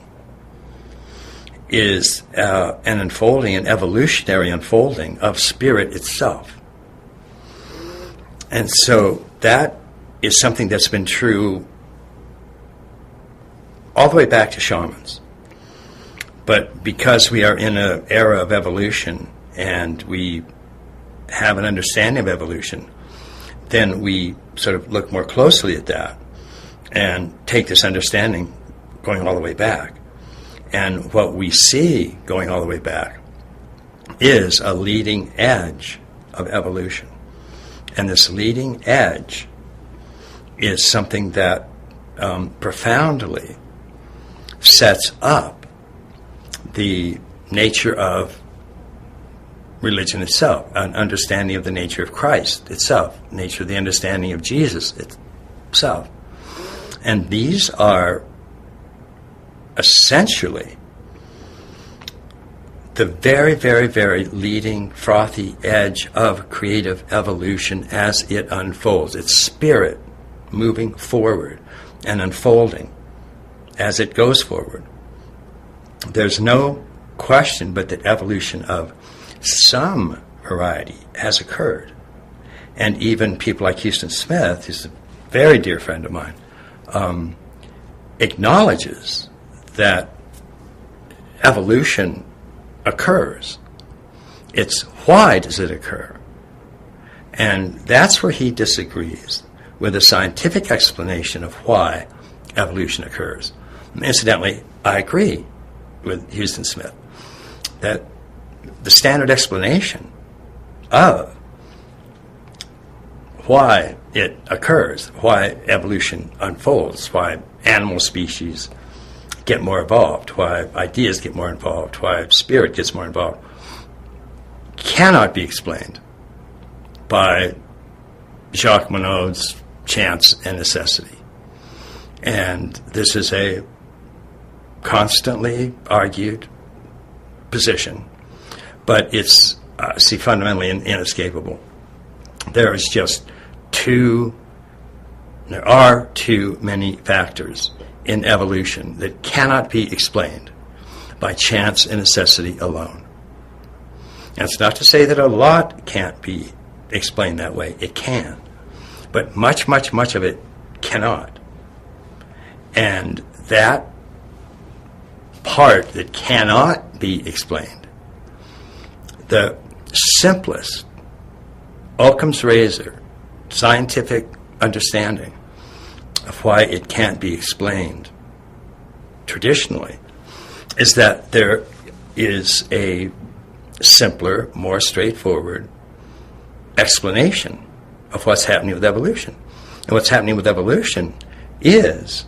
is an evolutionary unfolding of spirit itself. And so that is something that's been true all the way back to shamans. But because we are in an era of evolution and we have an understanding of evolution, then we sort of look more closely at that and take this understanding going all the way back. And what we see going all the way back is a leading edge of evolution. And this leading edge is something that profoundly sets up the nature of religion itself, an understanding of the nature of Christ itself, nature of the understanding of Jesus itself. And these are essentially the very, very, very leading, frothy edge of creative evolution as it unfolds. It's spirit moving forward and unfolding as it goes forward. There's no question but that evolution of some variety has occurred. And even people like Huston Smith, who's a very dear friend of mine, acknowledges that evolution occurs. It's why does it occur? And that's where he disagrees with a scientific explanation of why evolution occurs. Incidentally, I agree with Huston Smith that the standard explanation of why it occurs, why evolution unfolds, why animal species get more involved, why ideas get more involved, why spirit gets more involved, cannot be explained by Jacques Monod's chance and necessity. And this is a constantly argued position, but it's, fundamentally inescapable. There are too many factors in evolution that cannot be explained by chance and necessity alone. And it's not to say that a lot can't be explained that way. It can. But much, much, much of it cannot. And that part that cannot be explained, the simplest, Occam's razor, scientific understanding of why it can't be explained traditionally, is that there is a simpler, more straightforward explanation of what's happening with evolution. And what's happening with evolution is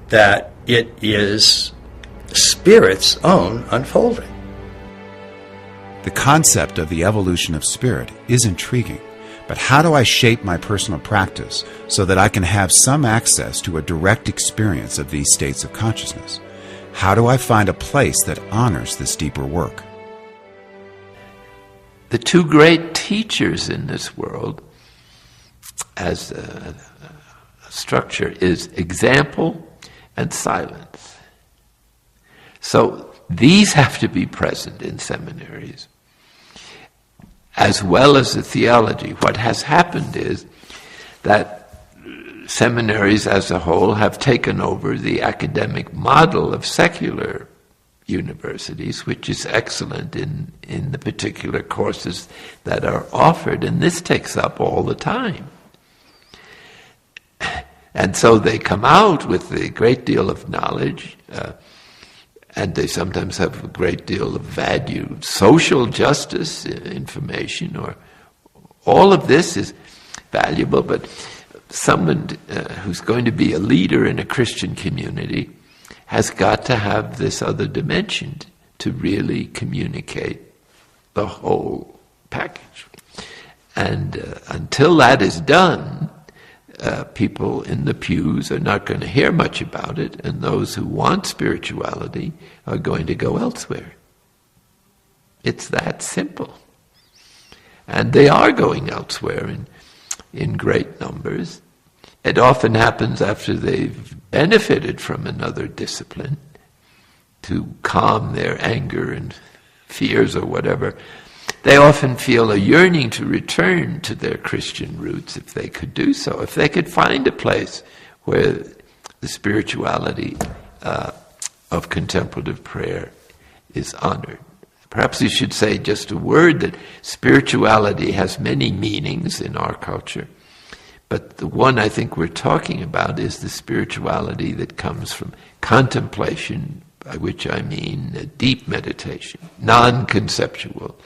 that it is Spirit's own unfolding. The concept of the evolution of spirit is intriguing, but how do I shape my personal practice so that I can have some access to a direct experience of these states of consciousness? How do I find a place that honors this deeper work? The two great teachers in this world, as a structure, is example and silence. So these have to be present in seminaries, as well as the theology. What has happened is that seminaries as a whole have taken over the academic model of secular universities, which is excellent in the particular courses that are offered, and this takes up all the time. And so they come out with a great deal of knowledge, and they sometimes have a great deal of value, social justice information, or all of this is valuable, but someone who's going to be a leader in a Christian community has got to have this other dimension to really communicate the whole package. And until that is done, people in the pews are not going to hear much about it, and those who want spirituality are going to go elsewhere. It's that simple. And they are going elsewhere in great numbers. It often happens after they've benefited from another discipline to calm their anger and fears or whatever. They often feel a yearning to return to their Christian roots if they could do so, if they could find a place where the spirituality of contemplative prayer is honored. Perhaps you should say just a word that spirituality has many meanings in our culture, but the one I think we're talking about is the spirituality that comes from contemplation, by which I mean deep meditation, non-conceptual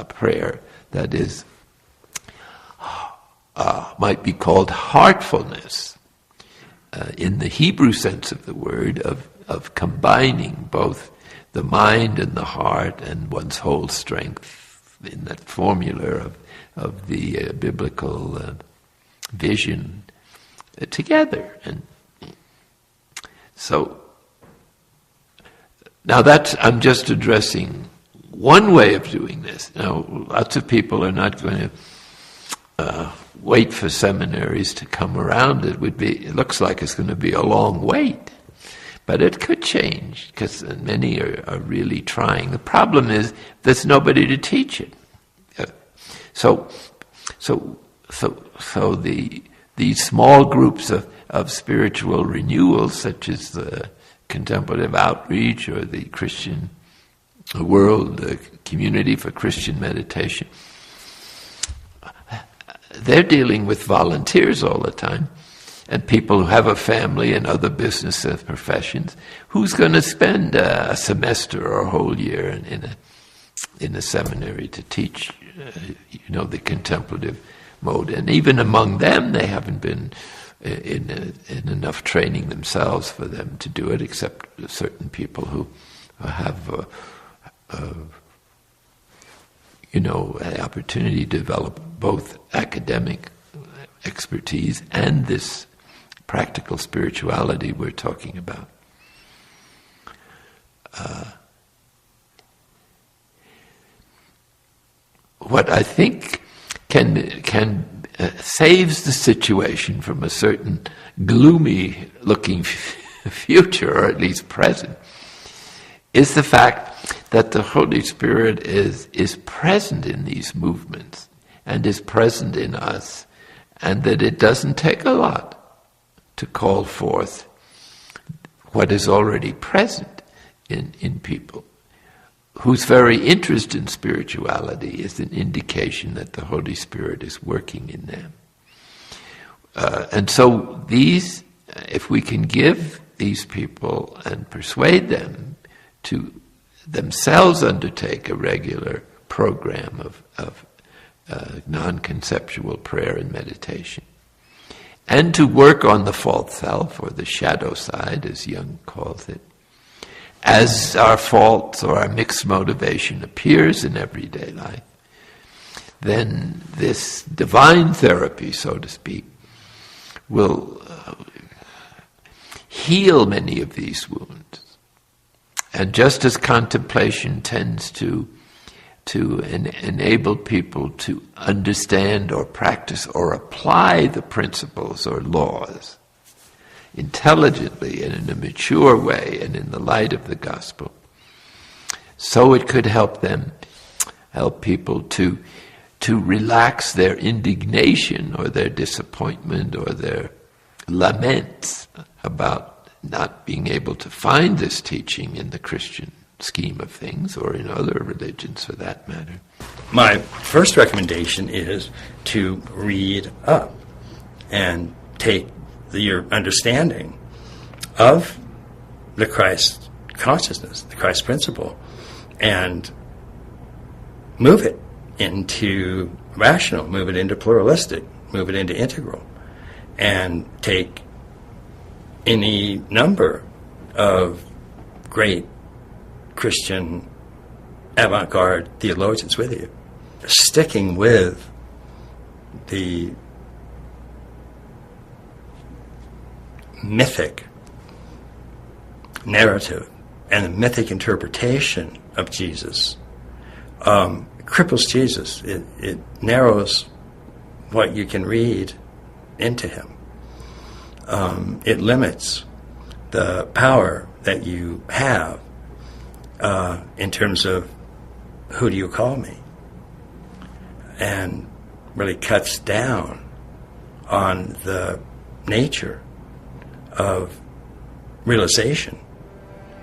prayer that is might be called heartfulness in the Hebrew sense of the word, of combining both the mind and the heart and one's whole strength in that formula of the biblical vision together. And so now I'm just addressing one way of doing this. Now, lots of people are not going to wait for seminaries to come around. It looks like it's going to be a long wait. But it could change, because many are really trying. The problem is there's nobody to teach it. So these small groups of spiritual renewal, such as the Contemplative Outreach or the Christian World Community for Christian Meditation, they're dealing with volunteers all the time, and people who have a family and other business professions. Who's going to spend a semester or a whole year in a seminary to teach, the contemplative mode? And even among them, they haven't been in enough training themselves for them to do it, except certain people who have an opportunity to develop both academic expertise and this practical spirituality we're talking about. What I think can saves the situation from a certain gloomy-looking future, or at least present, is the fact that the Holy Spirit is present in these movements and is present in us, and that it doesn't take a lot to call forth what is already present in people, whose very interest in spirituality is an indication that the Holy Spirit is working in them. And so these, if we can give these people and persuade them to themselves undertake a regular program of non-conceptual prayer and meditation, and to work on the false self, or the shadow side, as Jung calls it, as our faults or our mixed motivation appears in everyday life, then this divine therapy, so to speak, will heal many of these wounds. And just as contemplation tends to enable people to understand or practice or apply the principles or laws intelligently and in a mature way and in the light of the gospel, so it could help people to relax their indignation or their disappointment or their laments about not being able to find this teaching in the Christian scheme of things, or in other religions for that matter. My first recommendation is to read up and take your understanding of the Christ consciousness, the Christ principle, and move it into rational, move it into pluralistic, move it into integral, and take any number of great Christian avant-garde theologians with you, sticking with the mythic narrative and the mythic interpretation of Jesus cripples Jesus. It narrows what you can read into him. It limits the power that you have in terms of who do you call me, and really cuts down on the nature of realization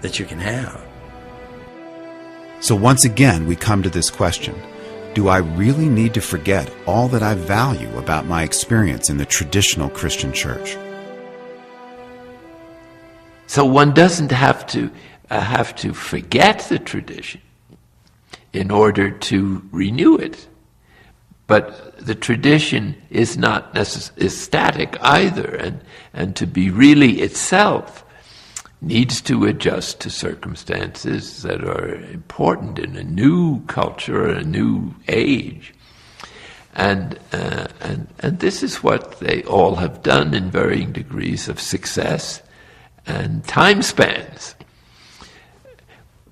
that you can have. So once again, we come to this question: do I really need to forget all that I value about my experience in the traditional Christian church? So one doesn't have to forget the tradition in order to renew it. But the tradition is not is static either, and to be really itself needs to adjust to circumstances that are important in a new culture, a new age. And this is what they all have done in varying degrees of success and time spans.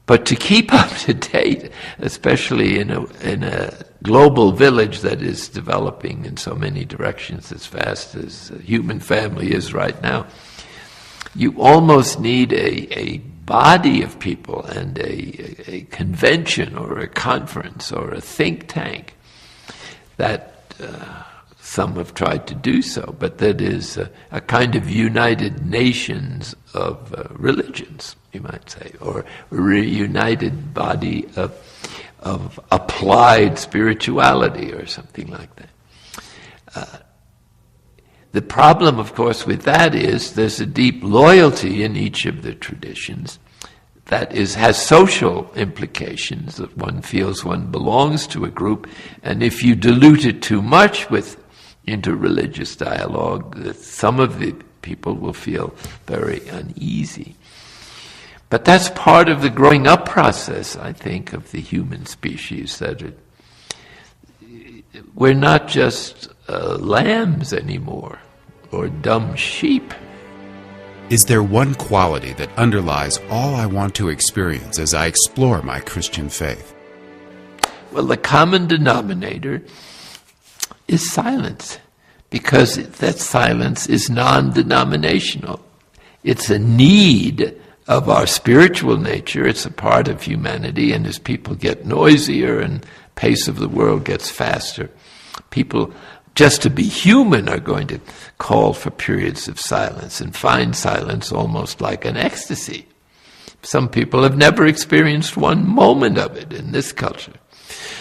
But to keep up to date, especially in a global village that is developing in so many directions as fast as the human family is right now, you almost need a body of people and a convention or a conference or a think tank that some have tried to do so, but that is a kind of United Nations of religions, you might say, or a reunited body of applied spirituality or something like that. The problem, of course, with that is there's a deep loyalty in each of the traditions that has social implications, that one feels one belongs to a group, and if you dilute it too much with interreligious dialogue, some of the people will feel very uneasy. But that's part of the growing up process, I think, of the human species, that we're not just lambs anymore. or dumb sheep. Is there one quality that underlies all I want to experience as I explore my Christian faith? Well, the common denominator is silence, because that silence is non-denominational. It's a need of our spiritual nature. It's a part of humanity, and as people get noisier and pace of the world gets faster, people, just to be human, are going to call for periods of silence and find silence almost like an ecstasy. Some people have never experienced one moment of it in this culture.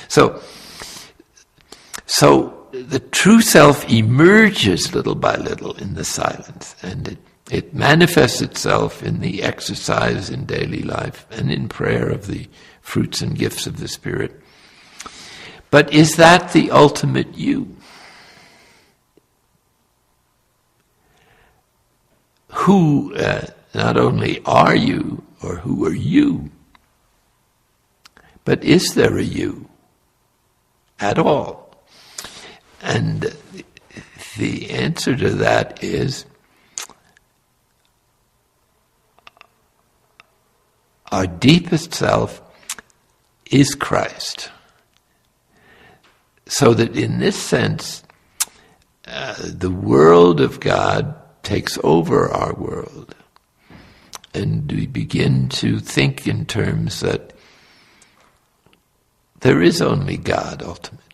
So the true self emerges little by little in the silence, and it manifests itself in the exercise in daily life and in prayer of the fruits and gifts of the Spirit. But is that the ultimate you? Who not only are you, or who are you, but is there a you at all? And the answer to that is our deepest self is Christ. So that in this sense, the world of God takes over our world. And we begin to think in terms that there is only God ultimately.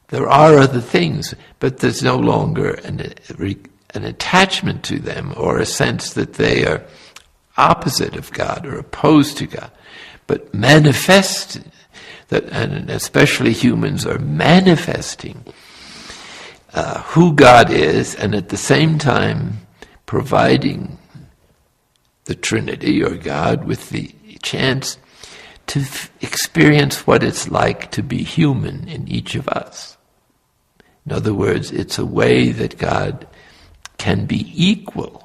There are other things, but there's no longer an attachment to them, or a sense that they are opposite of God or opposed to God, but manifest that, and especially humans are manifesting who God is, and at the same time providing the Trinity or God with the chance to experience what it's like to be human in each of us. In other words, it's a way that God can be equal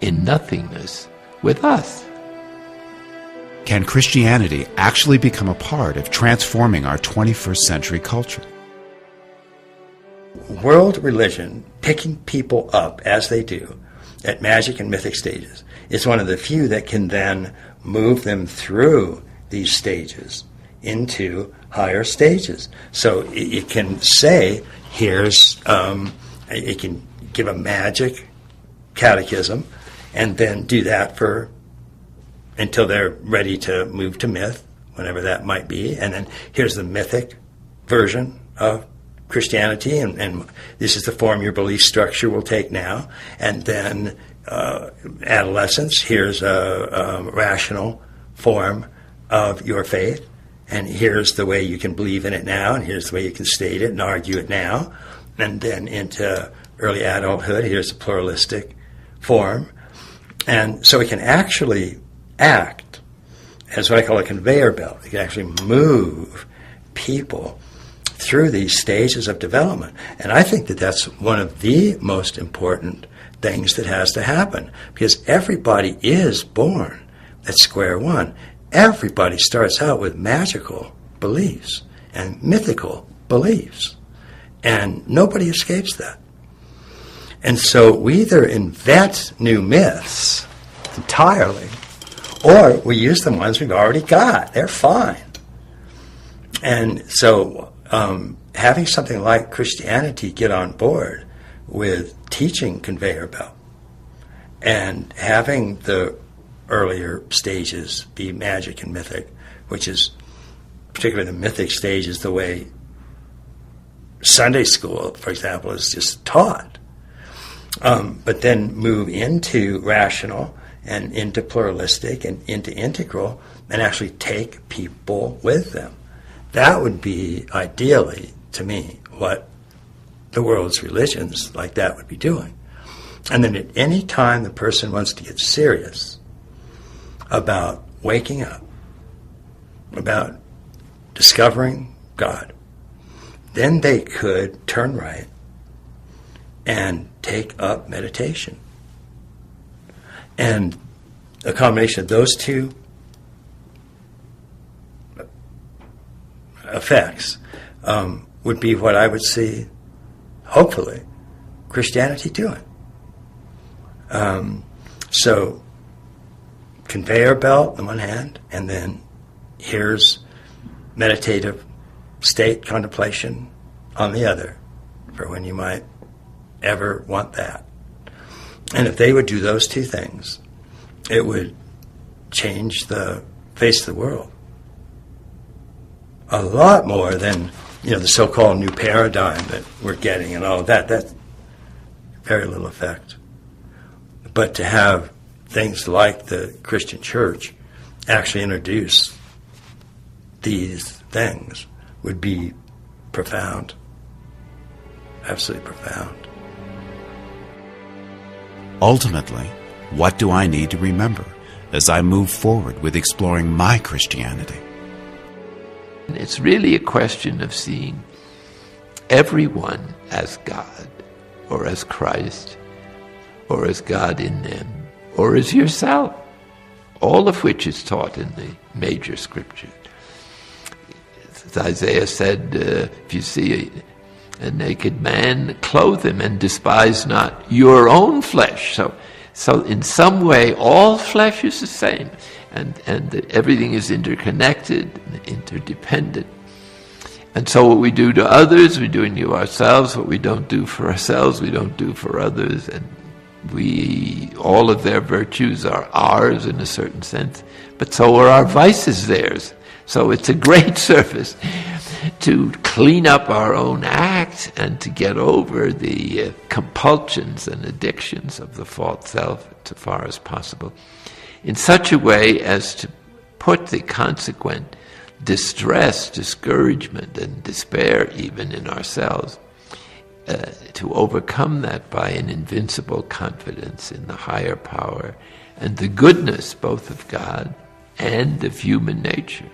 in nothingness with us. Can Christianity actually become a part of transforming our 21st century culture? World religion, picking people up as they do at magic and mythic stages, is one of the few that can then move them through these stages into higher stages. So it can say, here's, it can give a magic catechism and then do that for until they're ready to move to myth, whenever that might be. And then here's the mythic version of Christianity, and this is the form your belief structure will take now. And then adolescence, here's a rational form of your faith, and here's the way you can believe in it now, and here's the way you can state it and argue it now. And then into early adulthood, here's a pluralistic form. And so it can actually act as what I call a conveyor belt. It can actually move people through these stages of development. And I think that that's one of the most important things that has to happen, because everybody is born at square one. Everybody starts out with magical beliefs and mythical beliefs, and nobody escapes that. And so we either invent new myths entirely, or we use the ones we've already got. They're fine. And so having something like Christianity get on board with teaching conveyor belt and having the earlier stages be magic and mythic, which is particularly the mythic stage is the way Sunday school, for example, is just taught. But then move into rational and into pluralistic and into integral and actually take people with them. That would be, ideally, to me, what the world's religions like that would be doing. And then at any time the person wants to get serious about waking up, about discovering God, then they could turn right and take up meditation. And a combination of those two effects would be what I would see, hopefully, Christianity doing? So, conveyor belt on one hand, and then here's meditative state contemplation on the other, for when you might ever want that. And if they would do those two things, it would change the face of the world. A lot more than, the so-called new paradigm that we're getting and all of that. That's very little effect. But to have things like the Christian church actually introduce these things would be profound. Absolutely profound. Ultimately, what do I need to remember as I move forward with exploring my Christianity? It's really a question of seeing everyone as God, or as Christ, or as God in them, or as yourself, all of which is taught in the major scriptures. As Isaiah said, if you see a naked man, clothe him, and despise not your own flesh. So in some way, all flesh is the same, and everything is interconnected, interdependent. And so what we do to others, we're doing to ourselves. What we don't do for ourselves, we don't do for others. And all of their virtues are ours in a certain sense, but so are our vices theirs. So it's a great service to clean up our own act and to get over the compulsions and addictions of the false self as far as possible, in such a way as to put the consequent distress, discouragement, and despair even in ourselves, to overcome that by an invincible confidence in the higher power and the goodness both of God and of human nature.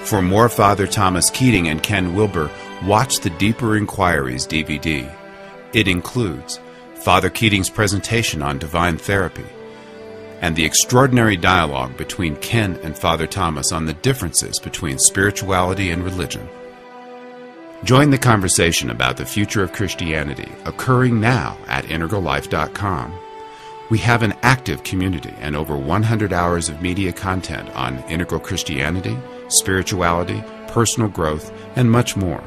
For more Father Thomas Kitting and Ken Uilber, watch the Deeper Inquiries DVD. It includes Father Kitting's presentation on divine therapy and the extraordinary dialogue between Ken and Father Thomas on the differences between spirituality and religion. Join the conversation about the future of Christianity occurring now at integrallife.com. We have an active community and over 100 hours of media content on integral Christianity, spirituality, personal growth, and much more.